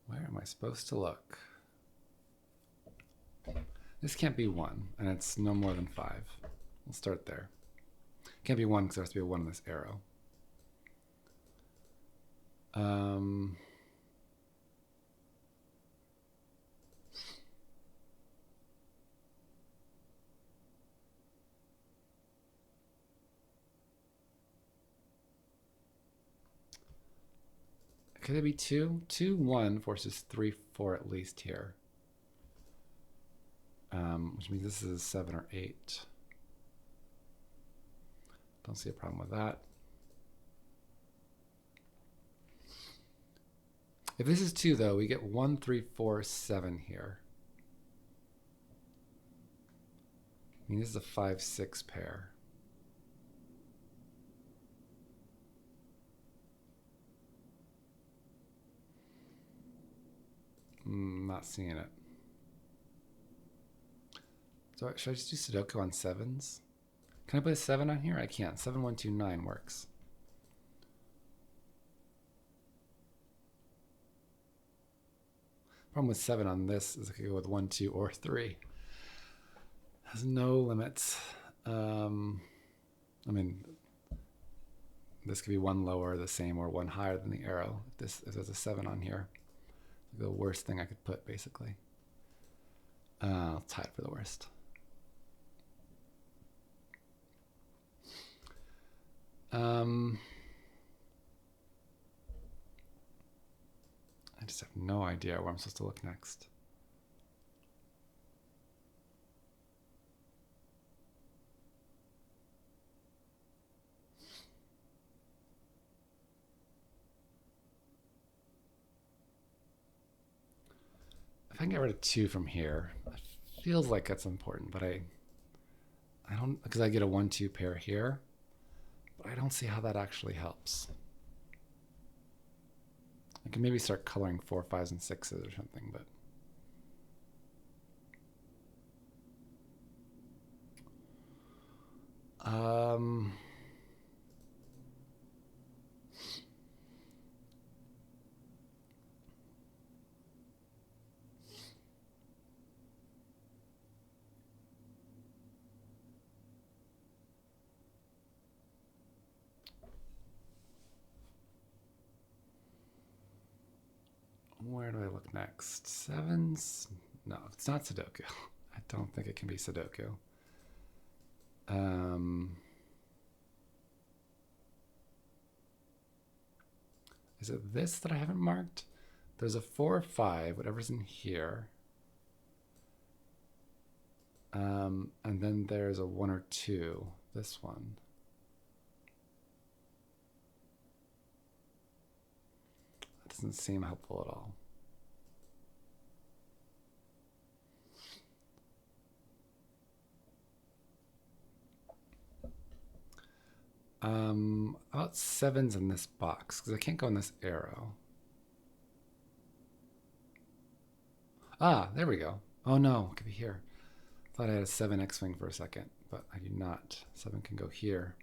Where am I supposed to look? This can't be 1, and it's no more than 5. We'll start there. It can't be 1 because there has to be a 1 on this arrow. Could it be 2? 2, 1 forces 3, 4 at least here. Which means this is 7 or 8. Don't see a problem with that. If this is 2, though, we get 1, 3, 4, 7 here. I mean, this is a 5, 6 pair. Not seeing it. So should I just do Sudoku on 7s? Can I put a 7 on here? I can't. 7, 1, 2, 9 works. Problem with 7 on this is I could go with 1, 2, or 3. Has no limits. I mean, this could be 1 lower, the same, or 1 higher than the arrow. If there's a 7 on here, the worst thing I could put, basically. I'll tie it for the worst. I just have no idea where I'm supposed to look next. If I can get rid of 2 from here, it feels like that's important, but I don't, because I get a 1, 2 pair here, but I don't see how that actually helps. I can maybe start coloring 4, 5s, and 6s or something, but where do I look next? 7s? No, it's not Sudoku. I don't think it can be Sudoku. Is it this that I haven't marked? There's a 4 or 5, whatever's in here. And then there's a 1 or 2, this one. That doesn't seem helpful at all. About 7's in this box, because I can't go in this arrow. Ah, there we go. Oh no, it could be here. Thought I had a 7 X-Wing for a second, but I do not. 7 can go here.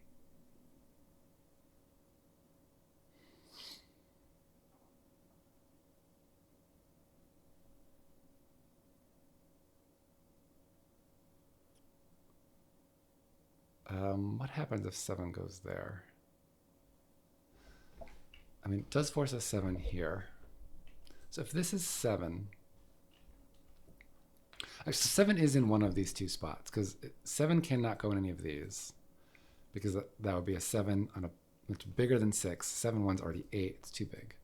What happens if 7 goes there? I mean, it does force a 7 here. So if this is 7, actually 7 is in one of these two spots, because 7 cannot go in any of these, because that would be a 7 on a much bigger than 6. 7 one's already 8. It's too big.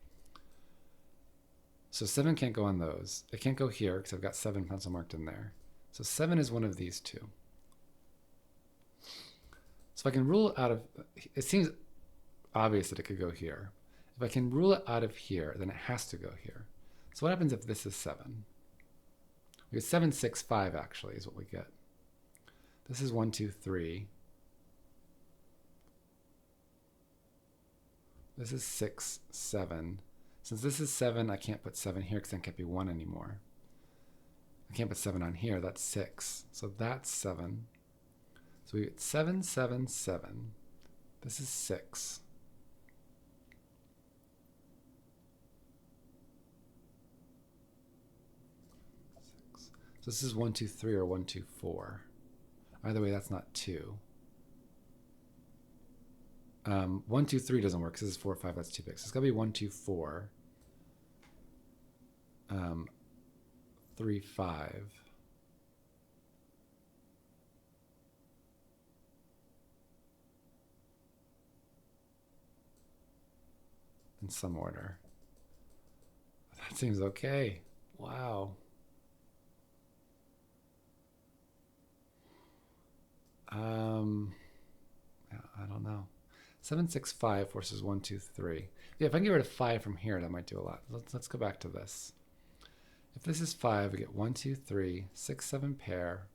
So 7 can't go on those. It can't go here because I've got 7 pencil marked in there. So 7 is one of these two. So if I can rule it out of, it seems obvious that it could go here. If I can rule it out of here, then it has to go here. So what happens if this is 7? We get 7, 6, 5 actually is what we get. This is 1, 2, 3. This is 6, 7. Since this is 7, I can't put 7 here because that can't be 1 anymore. I can't put 7 on here. That's 6. So that's 7. So we get 7, 7, 7. This is 6. So this is 1, 2, 3 or 1, 2, 4. Either way, that's not 2. 1, 2, 3 doesn't work because this is 4, 5. That's too big. So it's got to be 1, 2, 4. 3, 5. In some order. That seems okay. Wow. Yeah, I don't know. 7, 6, 5 forces 1, 2, 3. Yeah, if I can get rid of 5 from here, that might do a lot. Let's go back to this. If this is 5, we get 1, 2, 3, 6, 7 pair.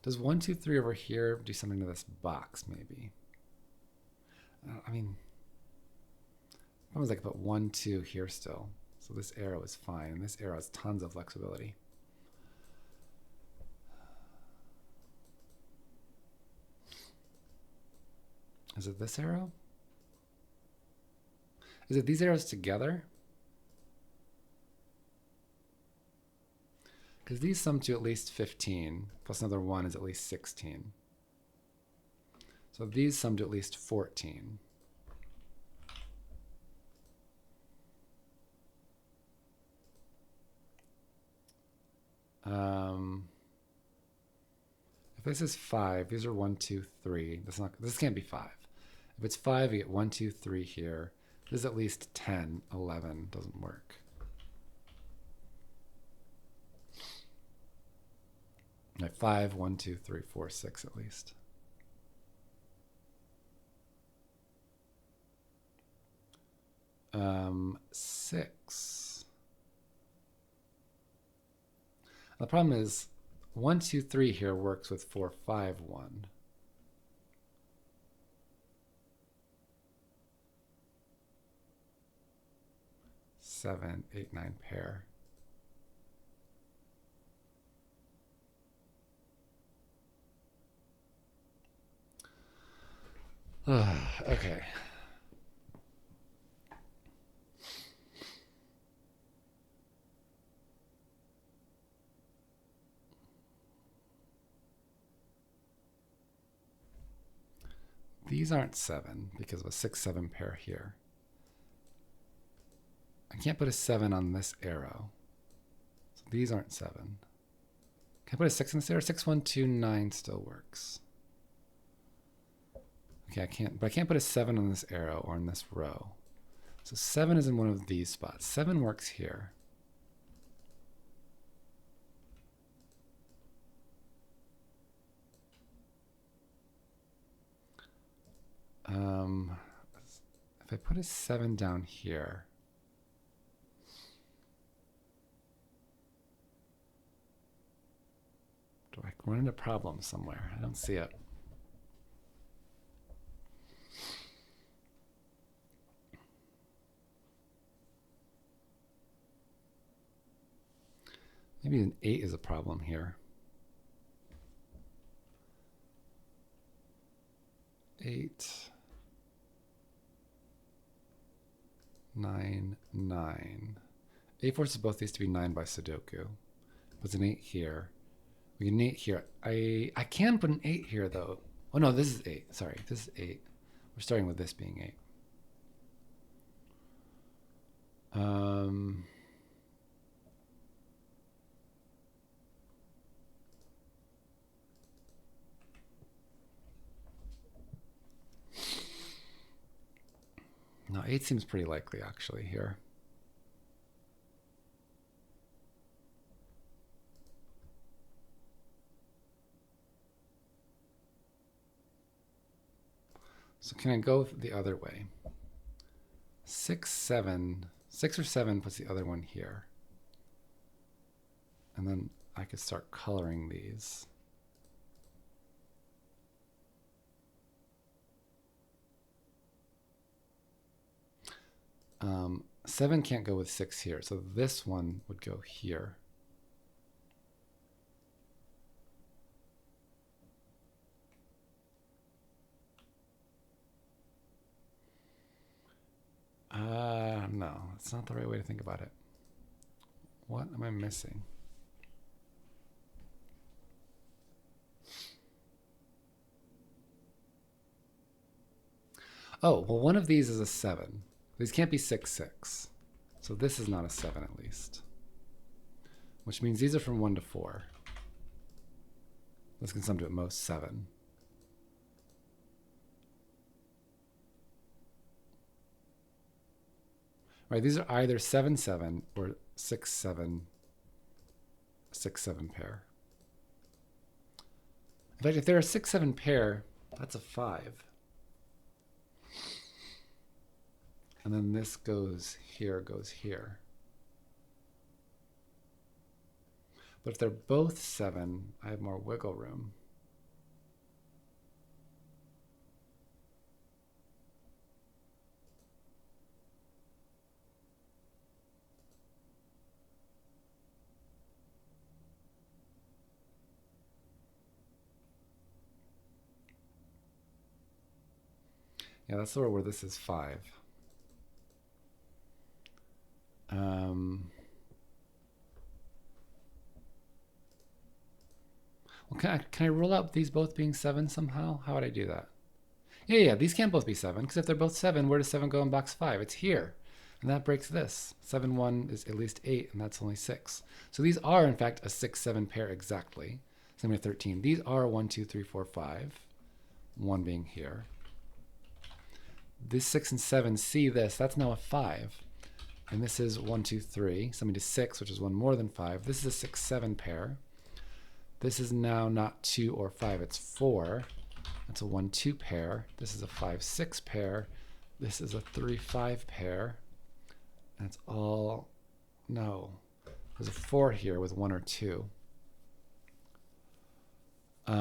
Does 1, 2, 3 over here do something to this box, maybe? I mean, I was like put 1, 2 here still. So this arrow is fine, and this arrow has tons of flexibility. Is it this arrow? Is it these arrows together? Because these sum to at least 15, plus another 1 is at least 16. So these sum to at least 14. If this is 5, these are 1, 2, 3. This can't be 5. If it's 5, you get 1, 2, 3 here. This is at least 10, 11. Doesn't work. Right, 5, 1, 2, 3, 4, 6 at least. Six. The problem is 1, 2, 3 here works with 4, 5, 1. Seven, 8, 9 pair. Okay. these aren't 7 because of a 6-7 pair here. I can't put a 7 on this arrow. So these aren't 7. Can I put a 6 in this arrow? 6, 1, 2, 9 still works. Okay, I can't, but I can't put a 7 on this arrow or in this row. So 7 is in one of these spots. 7 works here. If I put a 7 down here, do I run into problems somewhere? I don't see it. Maybe an 8 is a problem here. 8, 9, 9. 8 forces both these to be 9 by Sudoku. Puts an 8 here. We get an 8 here. I can put an 8 here though. Oh no, this is 8. Sorry, this is 8. We're starting with this being 8. No, 8 seems pretty likely actually here. So can I go the other way? 6, 7, 6 or 7 puts the other one here. And then I could start coloring these. Seven can't go with 6 here, so this one would go here. No, it's not the right way to think about it. What am I missing? Oh, well, one of these is a 7. These can't be 6, 6. So this is not a 7 at least. Which means these are from 1 to 4. This can sum to at most 7. Right, these are either 7, 7 or 6, 7, 6, 7 pair. In fact, if they're a 6, 7 pair, that's a 5. And then this goes here, goes here. But if they're both 7, I have more wiggle room. Yeah, that's the where this is 5. Well, can I rule out these both being 7 somehow? How would I do that? Yeah, these can't both be 7, because if they're both 7, where does 7 go in box 5? It's here. And that breaks this. 7, 1 is at least 8, and that's only 6. So these are, in fact, a 6, 7 pair exactly. Same with 13. These are 1, 2, 3, 4, 5. 1 being here. This 6 and 7 see this. That's now a 5. And this is 1, 2, 3. Summing to 6, which is 1 more than 5. This is a 6, 7 pair. This is now not 2 or 5. It's 4. That's a 1, 2 pair. This is a 5, 6 pair. This is a 3, 5 pair. And it's all, no. There's a 4 here with 1 or 2. But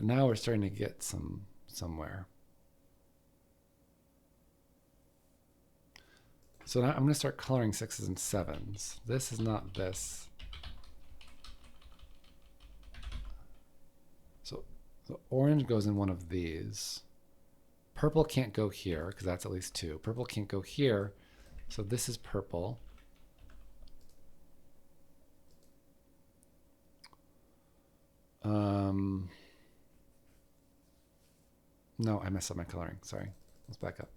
now we're starting to get somewhere. So now I'm going to start coloring 6s and 7s. This is not this. So the orange goes in one of these. Purple can't go here because that's at least 2. Purple can't go here. So this is purple. No, I messed up my coloring. Sorry. Let's back up.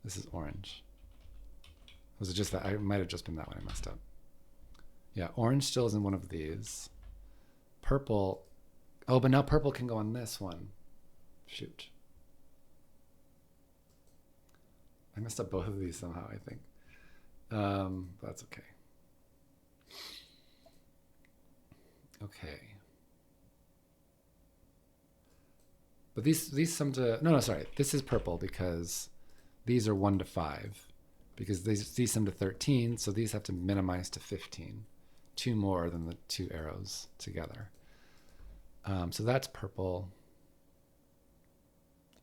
This is orange. Was it just that? I might have just been that one I messed up. Yeah, orange still isn't one of these. Purple. Oh, but now purple can go on this one. Shoot. I messed up both of these somehow, I think. That's okay. Okay. But these sum to, no, sorry. This is purple because these are 1 to 5. Because these sum to 13, so these have to minimize to 15. 2 more than the 2 arrows together. So that's purple.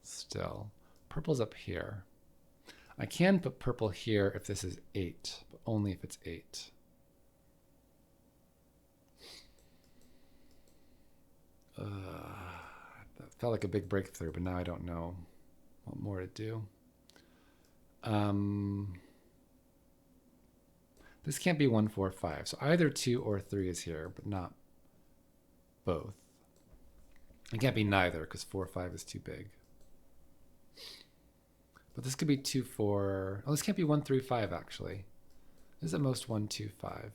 Still. Purple's up here. I can put purple here if this is 8, but only if it's 8. That felt like a big breakthrough, but now I don't know what more to do. This can't be 1, 4, 5. So either 2 or 3 is here, but not both. It can't be neither because 4, 5 is too big. But this could be 2, 4. Oh, this can't be 1, 3, 5 actually. This is at most 1, 2, 5.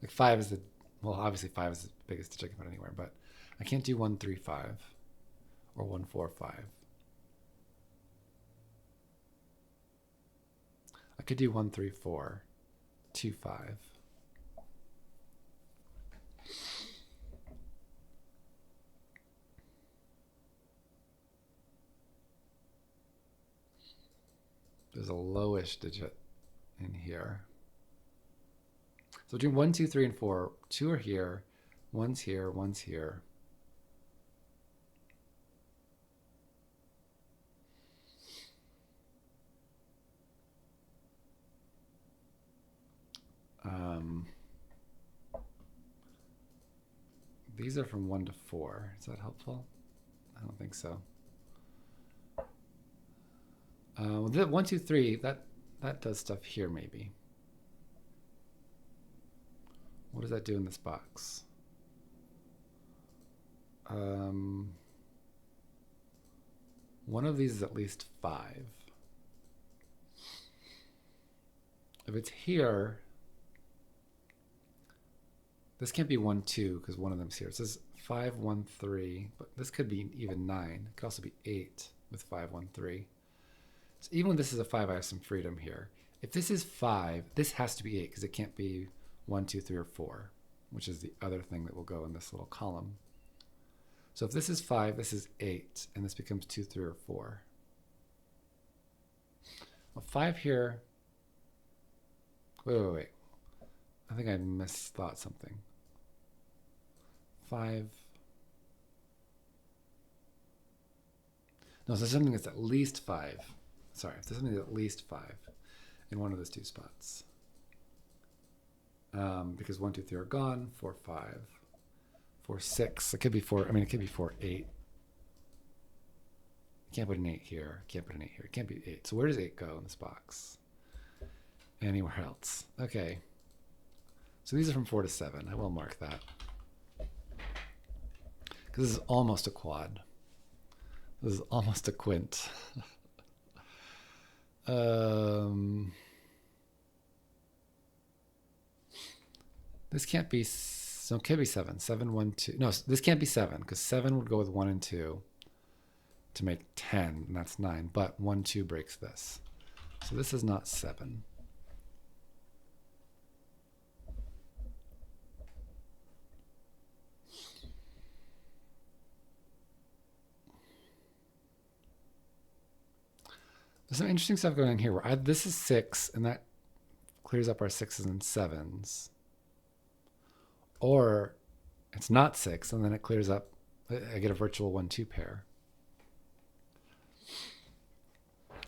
Like 5 is the, well, obviously 5 is the biggest digit I can put anywhere, but I can't do 1, 3, 5 or 1, 4, 5. I could do 1, 3, 4, 2, 5. There's a lowish digit in here. So between 1, 2, 3, and 4, 2 are here, 1's here, 1's here. These are from 1 to 4. Is that helpful? I don't think so. 1, 2, 3, that does stuff here maybe. What does that do in this box? One of these is at least 5. If it's here, this can't be 1, 2 because one of them's here. It says 5, 1, 3, but this could be even 9. It could also be 8 with 5, 1, 3. So even when this is a 5, I have some freedom here. If this is 5, this has to be 8 because it can't be 1, 2, 3, or 4, which is the other thing that will go in this little column. So if this is 5, this is 8, and this becomes 2, 3, or 4. Well, 5 here. Wait. I think I misthought something. 5. No, so something that's at least 5. Sorry, if there's something that's at least 5 in one of those 2 spots. Because 1, 2, 3 are gone. 4, 5. 4, 6. It could be 4. I mean, it could be 4, 8. You can't put an 8 here. Can't put an 8 here. It can't be 8. So where does 8 go in this box? Anywhere else. Okay. So these are from 4 to 7. I will mark that. Because this is almost a quad. This is almost a quint. This can't be, so it can't be 7. 7, 1, 2. No, this can't be 7 because 7 would go with 1 and 2 to make 10, and that's 9. But 1, 2 breaks this. So this is not 7. There's some interesting stuff going on here. Where this is 6, and that clears up our 6s and 7s. Or it's not 6, and then it clears up. I get a virtual 1, 2 pair.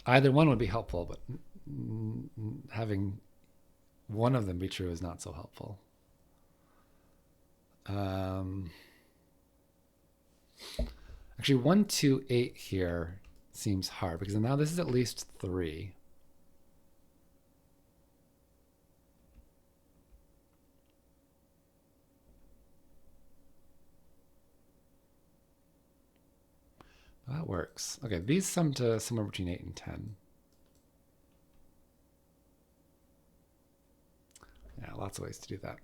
Either one would be helpful, but having one of them be true is not so helpful. Actually, 1, 2, 8 here seems hard because now this is at least 3. That works. Okay, these sum to somewhere between 8 and 10. Yeah, lots of ways to do that.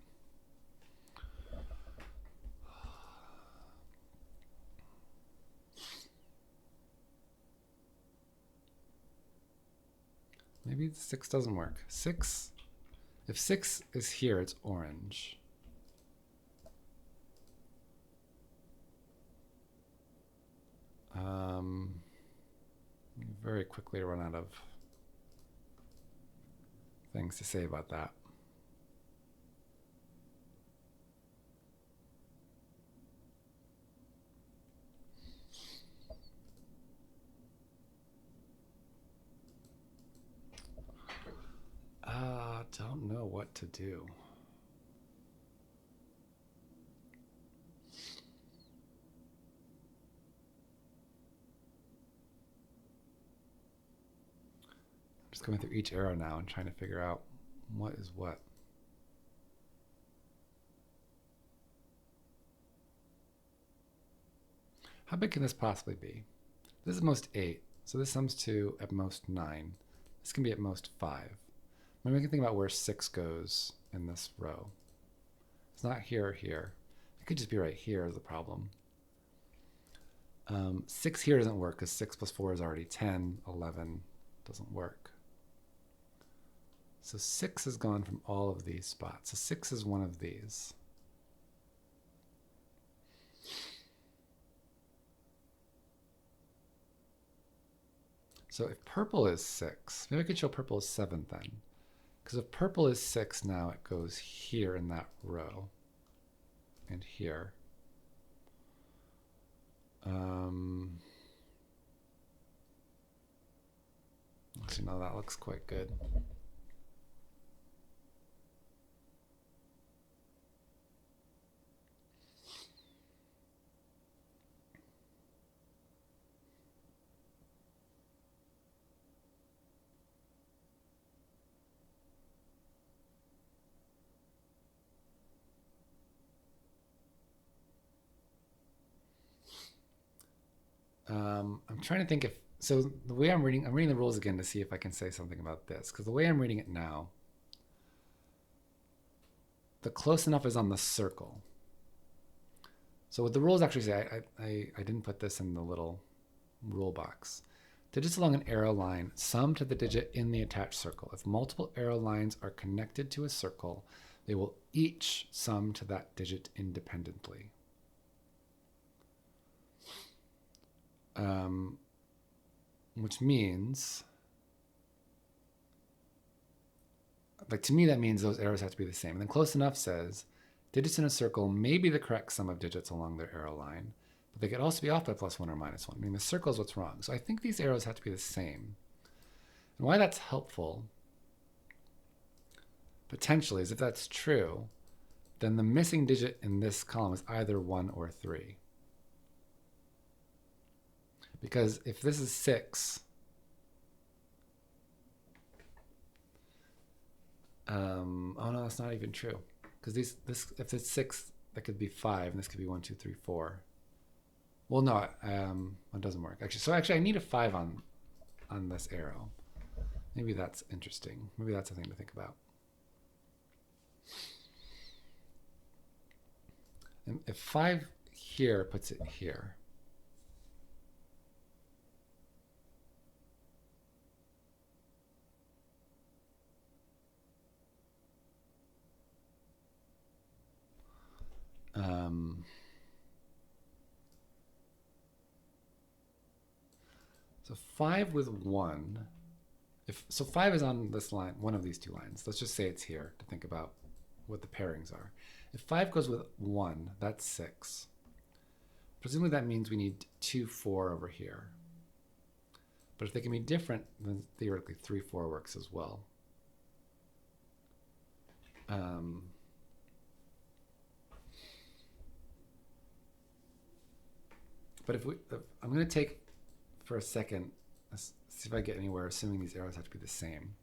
Maybe 6 doesn't work. 6, if 6 is here, it's orange. Very quickly run out of things to say about that. Don't know what to do. I'm just going through each arrow now and trying to figure out what is what. How big can this possibly be? This is most 8, so this sums to at most 9. This can be at most 5. Maybe we can think about where 6 goes in this row. It's not here or here. It could just be right here as a problem. 6 here doesn't work because 6 plus 4 is already 10. 11 doesn't work. So 6 is gone from all of these spots. So 6 is one of these. So if purple is 6, maybe I could show purple is 7 then. Because if purple is 6 now, it goes here in that row. And here. Actually, no, that looks quite good. I'm trying to think if, so the way I'm reading the rules again to see if I can say something about this, because the way I'm reading it now, the close enough is on the circle. So what the rules actually say, I didn't put this in the little rule box. Digits along an arrow line sum to the digit in the attached circle. If multiple arrow lines are connected to a circle, they will each sum to that digit independently. Which means, like, to me that means those arrows have to be the same. And then close enough says digits in a circle may be the correct sum of digits along their arrow line, but they could also be off by +1 or -1. I mean, the circle is what's wrong. So I think these arrows have to be the same. And why that's helpful, potentially, is if that's true, then the missing digit in this column is either 1 or 3. Because if this is 6, oh no, that's not even true. Because if it's 6, that could be 5, and this could be 1, 2, 3, 4. Well, no, it doesn't work. Actually, I need a 5 on this arrow. Maybe that's interesting. Maybe that's a thing to think about. And if 5 here puts it here. So 5 with 1. So 5 is on this line, one of these two lines. Let's just say it's here to think about what the pairings are. If 5 goes with 1, that's 6. Presumably that means we need 2, 4 over here. But if they can be different, then theoretically 3, 4 works as well. But I'm going to take for a second, let's see if I get anywhere, assuming these arrows have to be the same.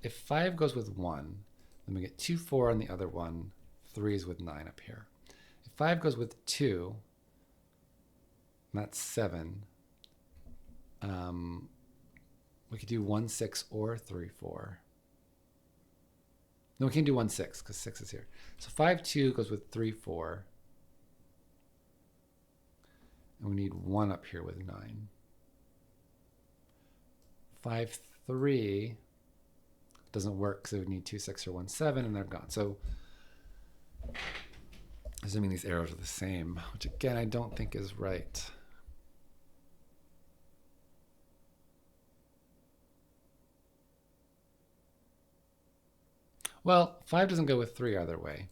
If 5 goes with 1, then we get 2, 4 on the other one, 3 is with 9 up here. If 5 goes with 2, that's 7. We could do 1, 6, or 3, 4. No, we can't do 1, 6 because 6 is here. So 5, 2 goes with 3, 4. And we need 1 up here with 9. 5, 3 doesn't work because it would need 2, 6, or 1, 7, and they're gone. So assuming these arrows are the same, which again I don't think is right. Well, 5 doesn't go with 3 either way.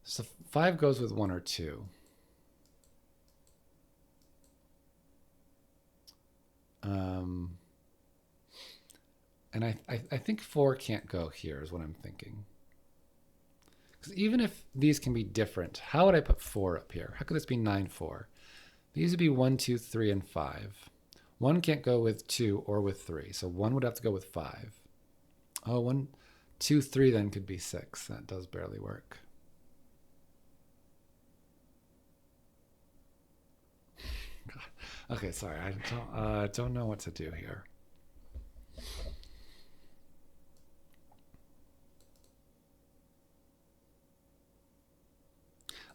So 5 goes with 1 or 2. And I think 4 can't go here is what I'm thinking. Because even if these can be different, how would I put 4 up here? How could this be 9, 4? These would be 1, 2, 3, and 5. 1 can't go with 2 or with 3, so 1 would have to go with 5. Oh, 1, 2, 3 then could be 6. That does barely work. Okay, sorry, I don't know what to do here.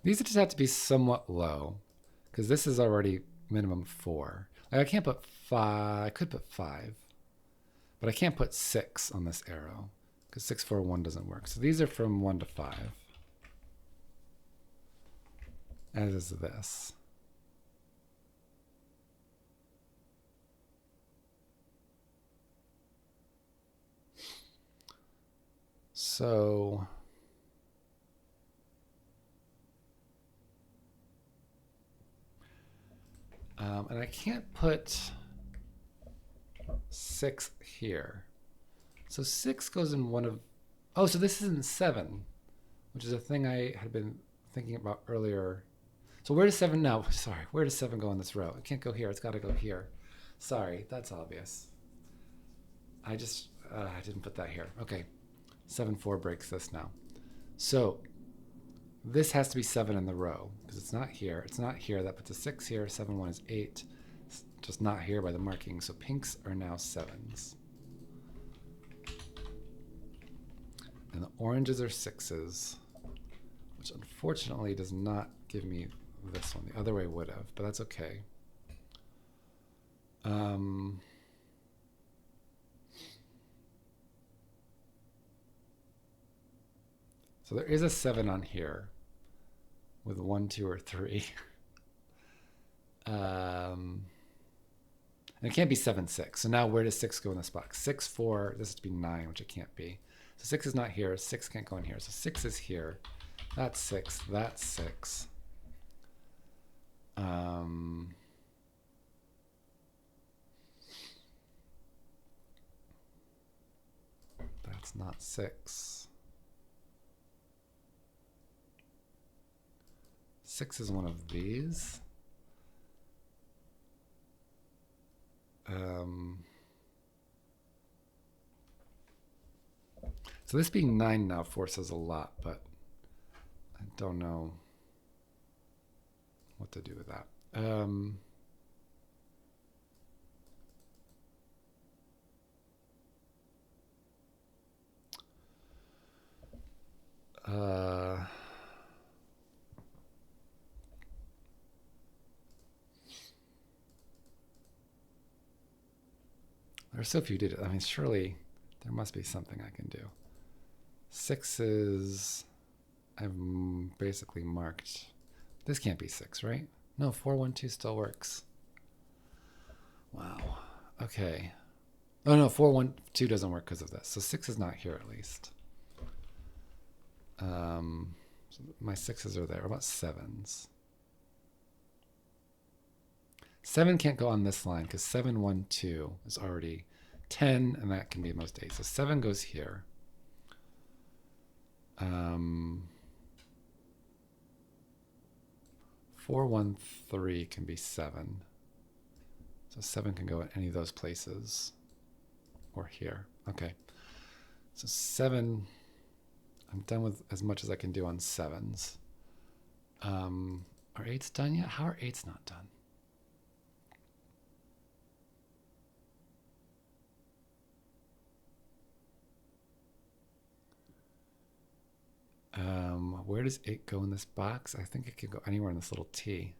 These just have to be somewhat low, because this is already minimum 4. Like I can't put 5. I could put 5, but I can't put 6 on this arrow, because 6, 4, 1 doesn't work. So these are from 1 to 5, as is this. So and I can't put 6 here. So 6 goes in one of, oh, so this isn't 7, which is a thing I had been thinking about earlier. So where does 7 now? Sorry, where does 7 go on this row? It can't go here. It's got to go here. Sorry, that's obvious. I didn't put that here. Okay, 7, 4 breaks this now. So this has to be 7 in the row because it's not here. It's not here. That puts a 6 here. 7, 1 is 8. It's just not here by the marking. So pinks are now 7s. And the oranges are 6s, which unfortunately does not give me this one. The other way would have, but that's okay. So there is a 7 on here with 1, 2, or 3. And it can't be 7, 6. So now where does 6 go in this box? 6, 4, this has to be 9, which it can't be. So 6 is not here. 6 can't go in here. So 6 is here. That's 6. That's 6. That's not 6. 6 is one of these. So this being 9 now forces a lot, but I don't know what to do with that. There's so few digits. I mean, surely there must be something I can do. 6s, I've basically marked. This can't be 6, right? No, 4, 1, 2 still works. Wow. Okay. Oh no, 4, 1, 2 doesn't work because of this. So 6 is not here at least. So my 6s are there. What about 7s? 7 can't go on this line because 7, 1, 2 is already 10, and that can be most 8. So 7 goes here. 4, 1, 3 can be 7. So 7 can go at any of those places. Or here. Okay. So 7, I'm done with as much as I can do on 7s. Are 8s done yet? How are 8s not done? Where does 8 go in this box? I think it can go anywhere in this little T.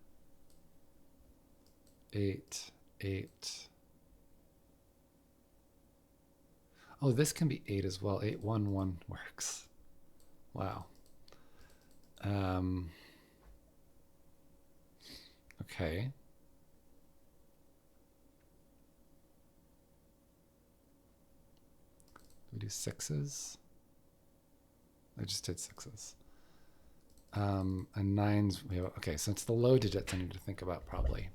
8, 8. Oh, this can be 8 as well. 8, 1, 1 works. Wow. Okay. Do we do 6s? I just did 6s. And 9s, we have, okay, so it's the low digits I need to think about probably.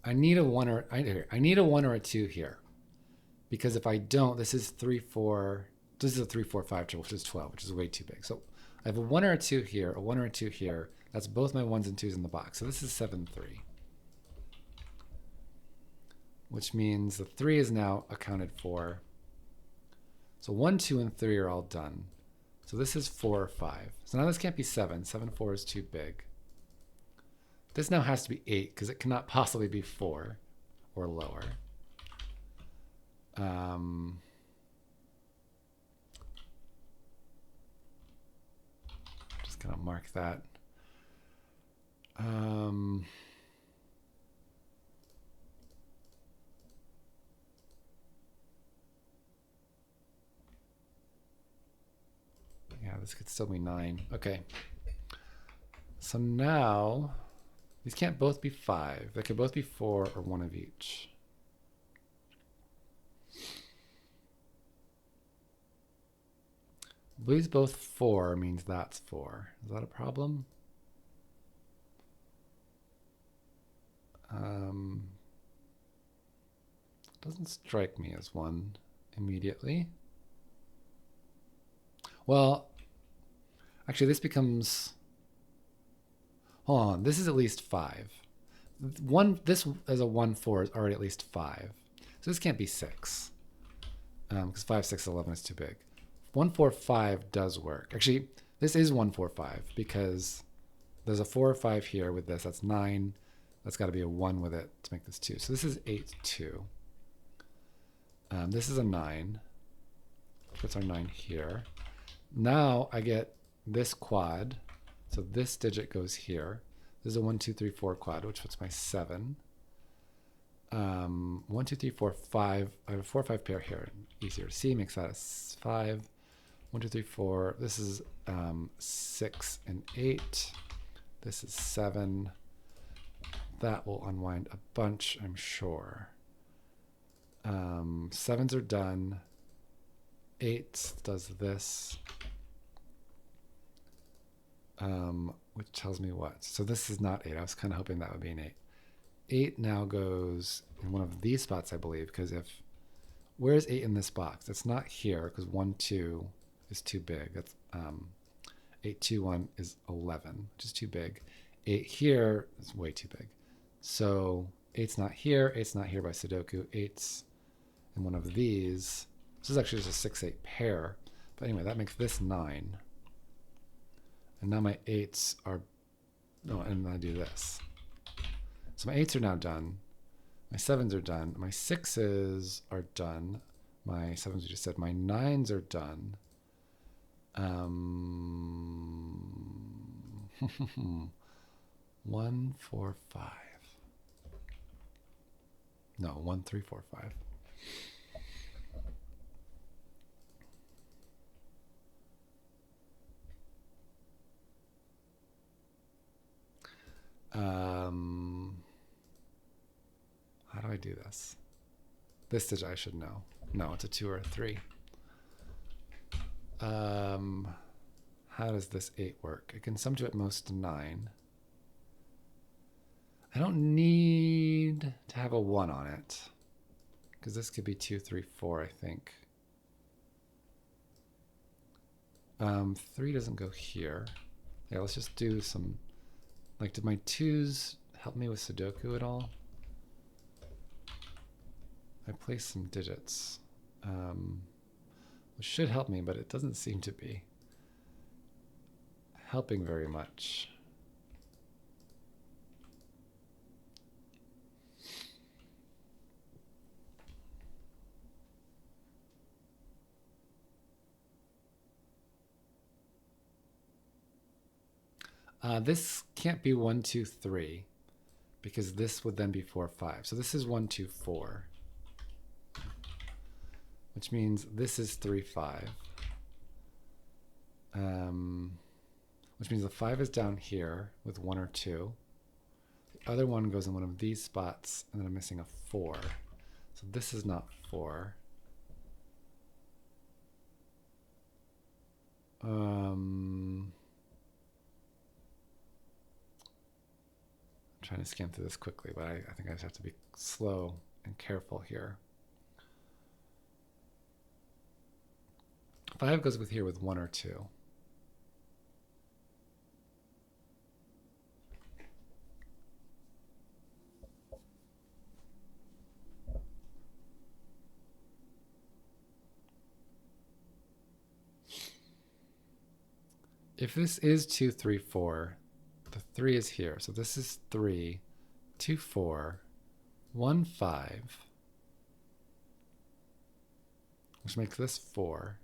I need a 1 or I need a 1 or a 2 here. Because if I don't, this is 3, 4, this is a 3, 4, 5 triple, which is 12, which is way too big. So I have a 1 or a 2 here, a 1 or a 2 here. That's both my 1s and 2s in the box. So this is 7, 3. Which means the 3 is now accounted for. So 1, 2, and 3 are all done. So this is 4 or 5. So now this can't be 7. 7, 4 is too big. This now has to be 8 because it cannot possibly be 4 or lower. Just gonna mark that. Yeah, this could still be 9. Okay. So now these can't both be 5. They could both be 4 or 1 of each. Blue's both 4 means that's 4. Is that a problem? Doesn't strike me as one immediately. Well, actually this becomes, hold on, this is at least 5. This as a 1, 4 is already at least 5. So this can't be 6. Because 5, 6, 11 is too big. 1, 4, 5 does work. Actually, this is 1, 4, 5 because there's a 4 or 5 here with this. That's 9. That's got to be a 1 with it to make this 2. So this is 8, 2. This is a 9. Puts our 9 here. Now I get this quad. So this digit goes here. This is a 1, 2, 3, 4 quad, which puts my 7. 1, 2, 3, 4, 5. I have a 4, 5 pair here. Easier to see. Makes that a 5. 1, 2, 3, 4. This is 6 and 8. This is 7. That will unwind a bunch, I'm sure. 7s are done. 8 does this. Which tells me what? So this is not 8. I was kind of hoping that would be an 8. 8 now goes in one of these spots, I believe, because if, where's 8 in this box? It's not here because 1, 2 is too big. That's 8, 2, 1 is 11, which is too big. 8 here is way too big. So 8's not here. 8's not here by Sudoku. 8's in one of these. This is actually just a 6, 8 pair. But anyway, that makes this 9. And now my 8's are, no, and I do this. So my 8's are now done. My 7s are done. My 6s are done. My 7s, we just said. My 9s are done. 1, 4, 5. No, 1, 3, 4, 5. How do I do this? This digit I should know. No, it's a 2 or a 3. How does this 8 work? It can sum to at most 9. I don't need to have a 1 on it because this could be 2, 3, 4, I think. 3 doesn't go here. Yeah, let's just do some, like, did my 2s help me with Sudoku at all? I placed some digits, which should help me, but it doesn't seem to be helping very much. This can't be 1, 2, 3 because this would then be 4, 5. So this is 1, 2, 4, which means this is 3, 5. Which means the 5 is down here with 1 or 2. The other one goes in one of these spots, and then I'm missing a 4. So this is not 4. I'm trying to scan through this quickly, but I think I just have to be slow and careful here. 5 goes with here with 1 or 2. If this is 2, 3, 4, the 3 is here. So this is 3, 2, 4, 1, 5, which makes this 4.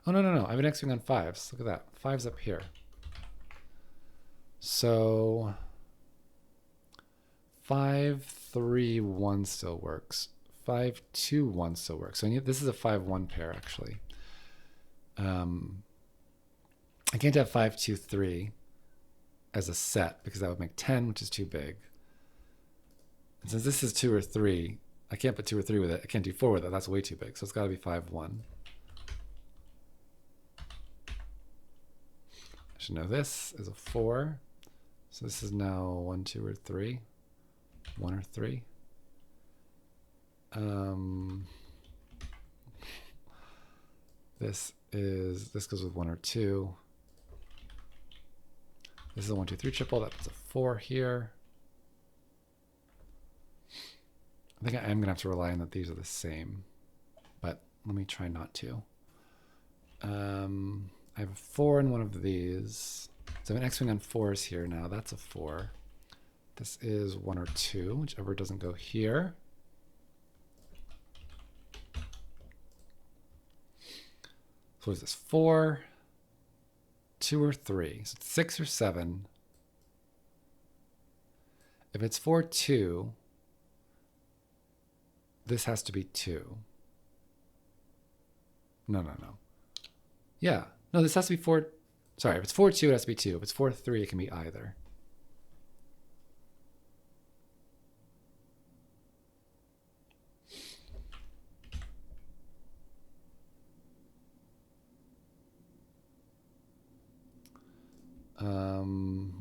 Oh, no. I have an X-wing on 5s. Look at that. 5's up here. So 5, 3, 1 still works. 5, 2, 1 still works. So this is a 5, 1 pair, actually. I can't have 5, 2, 3 as a set because that would make 10, which is too big. And since this is 2 or 3, I can't put 2 or 3 with it. I can't do 4 with it. That's way too big. So it's got to be 5, 1. I should know this is a 4. So this is now 1, 2, or 3. 1 or 3. This goes with 1 or 2. This is a 1, 2, 3 triple. That's a 4 here. I think I am gonna have to rely on that these are the same, but let me try not to. I have a 4 in one of these. So I have an X-wing on 4s here now. That's a 4. This is 1 or 2, whichever doesn't go here. So what is this? 4, 2, or 3. So it's 6 or 7. If it's 4, 2, this has to be 2. No. Yeah. No, this has to be 4. Sorry, if it's 4, 2, it has to be 2. If it's 4, 3, it can be either.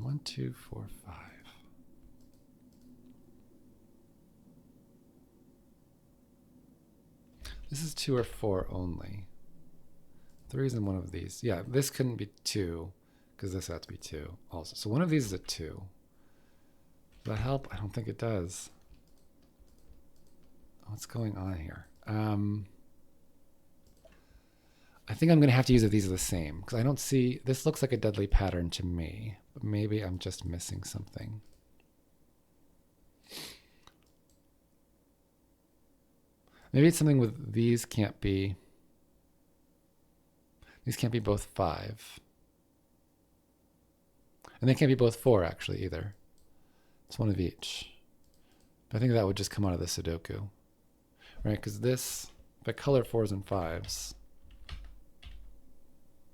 One, 2, 4, 5. This is 2 or 4 only. 3 is in one of these. Yeah, this couldn't be 2 because this had to be 2 also. So one of these is a 2. Does that help? I don't think it does. What's going on here? I think I'm going to have to use it. These are the same because I don't see, this looks like a Dudley pattern to me, but maybe I'm just missing something. Maybe it's something with these can't be both 5. And they can't be both 4 actually either. It's one of each. But I think that would just come out of the Sudoku. Right, because this, if I color 4s and 5s,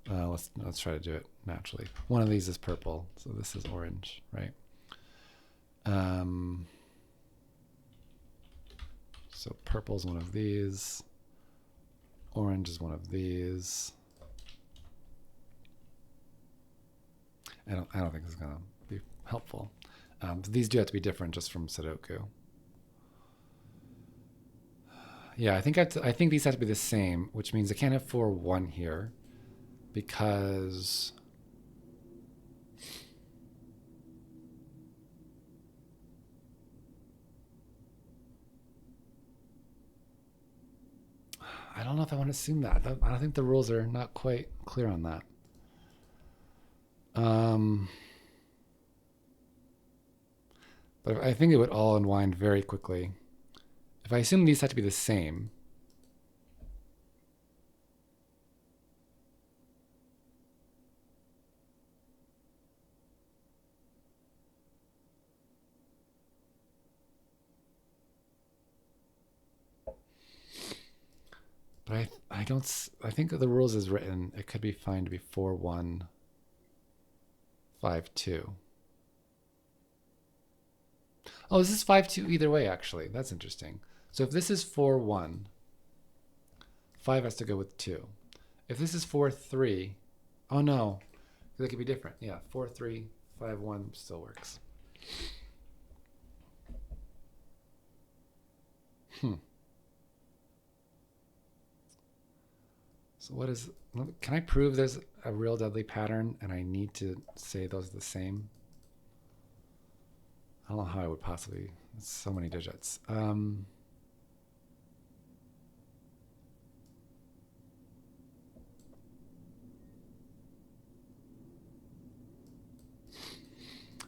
let's try to do it naturally. One of these is purple, so this is orange, right? So purple is one of these. Orange is one of these. I don't think this is gonna be helpful. These do have to be different just from Sudoku. Yeah, I think these have to be the same, which means I can't have 4, 1 here because I don't know if I want to assume that. I think the rules are not quite clear on that. But I think it would all unwind very quickly. If I assume these have to be the same, But I don't, I think the rules is written, it could be fine to be 4, 1, 5, 2. Oh, this is 5, 2 either way, actually. That's interesting. So if this is 4, 1, 5 has to go with 2. If this is 4, 3, oh no, that could be different. Yeah, 4, 3, 5, 1 still works. So what is, can I prove there's a real deadly pattern and I need to say those are the same? I don't know how I would possibly, it's so many digits.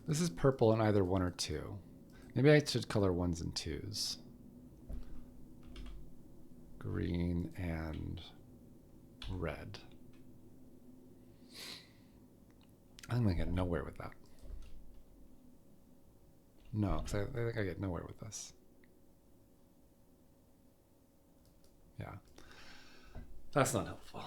This is purple in either 1 or 2. Maybe I should color 1s and 2s. Green and red. I'm gonna get nowhere with that. No, because I think I get nowhere with this. Yeah. That's not helpful.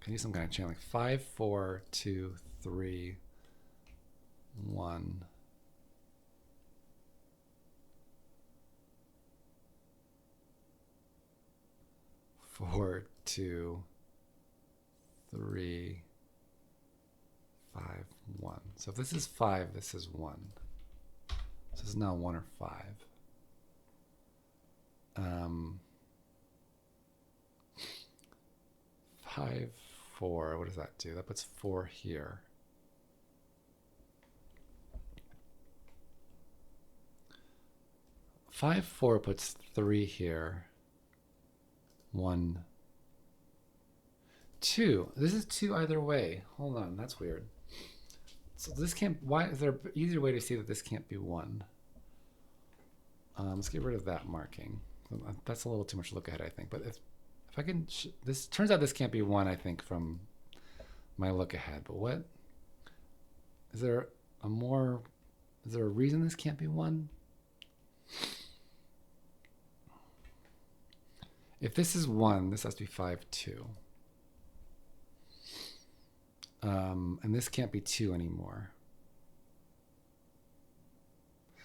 Can use some kind of chain like 5, 4, 2, 3, 1. 4, 2, 3, 5, 1. So if this is 5, this is 1. So this is now 1 or 5. 5, 4. What does that do? That puts 4 here. Five, 4 puts 3 here. 1, 2. This is 2 either way. Hold on, that's weird. So this can't, why is there an easier way to see that this can't be 1? Let's get rid of that marking. That's a little too much look ahead, I think. But if I can, this turns out this can't be 1, I think, from my look ahead. But what, is there a more, is there a reason this can't be 1? If this is 1, this has to be 5, 2. And this can't be 2 anymore.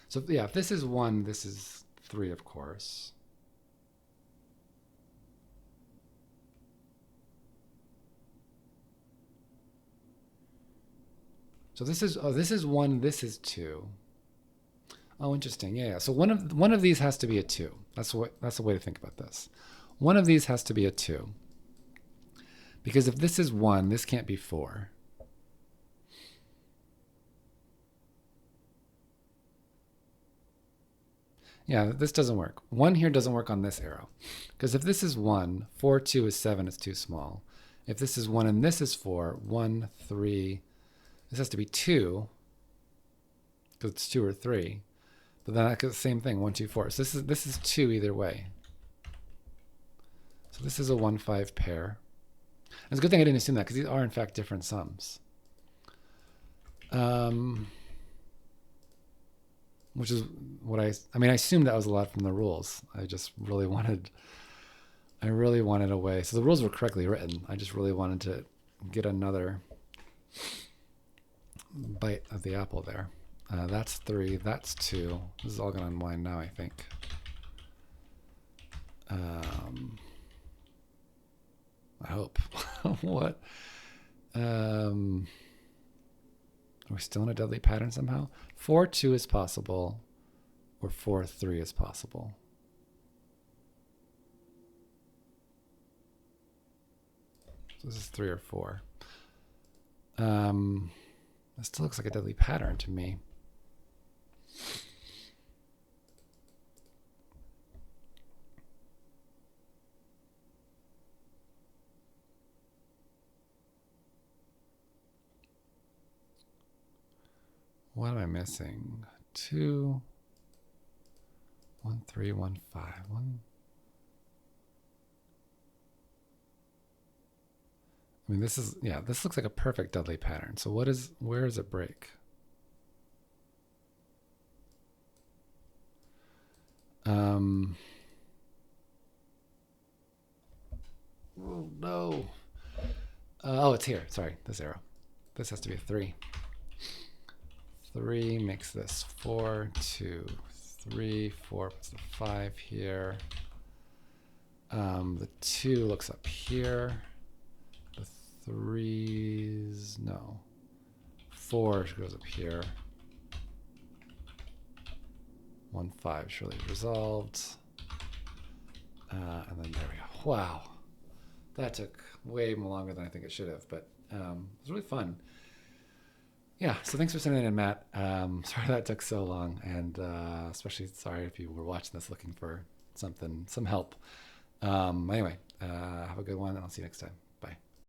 So yeah, if this is 1, this is 3, of course. So this is, oh, this is 1, this is 2. Oh, interesting. Yeah, yeah. So one of these has to be a 2. That's a way to think about this. One of these has to be a 2. Because if this is 1, this can't be 4. Yeah, this doesn't work. 1 here doesn't work on this arrow. Because if this is 1, 4, 2 is 7, it's too small. If this is 1 and this is 4, 1, 3, this has to be 2, because it's 2 or 3. But then that's the same thing, 1, 2, 4. So this is 2 either way. So this is a 1, 5 pair. And it's a good thing I didn't assume that, because these are in fact different sums. Which is what I mean, I assumed that was a lot from the rules. I just really wanted a way. So the rules were correctly written. I just really wanted to get another bite of the apple there. That's 3, that's 2. This is all going to unwind now, I think. I hope. What? Are we still in a deadly pattern somehow? 4, 2 is possible, or 4, 3 is possible. So this is 3 or 4. This still looks like a deadly pattern to me. What am I missing? 2, 1, 3, 1, 5. 1. I mean, this is, yeah, this looks like a perfect Dudley pattern. So where is it break? Oh no. Oh, it's here. Sorry, this arrow. This has to be a 3. 3 makes this 4, 2, 3, 4, puts the 5 here. The 2 looks up here. The 3's, no. 4 goes up here. 1, 5 surely resolved. And then there we go. Wow. That took way more longer than I think it should have, but it was really fun. Yeah, so thanks for sending it in, Matt. Sorry that took so long, and especially sorry if you were watching this looking for some help. Anyway, have a good one, and I'll see you next time.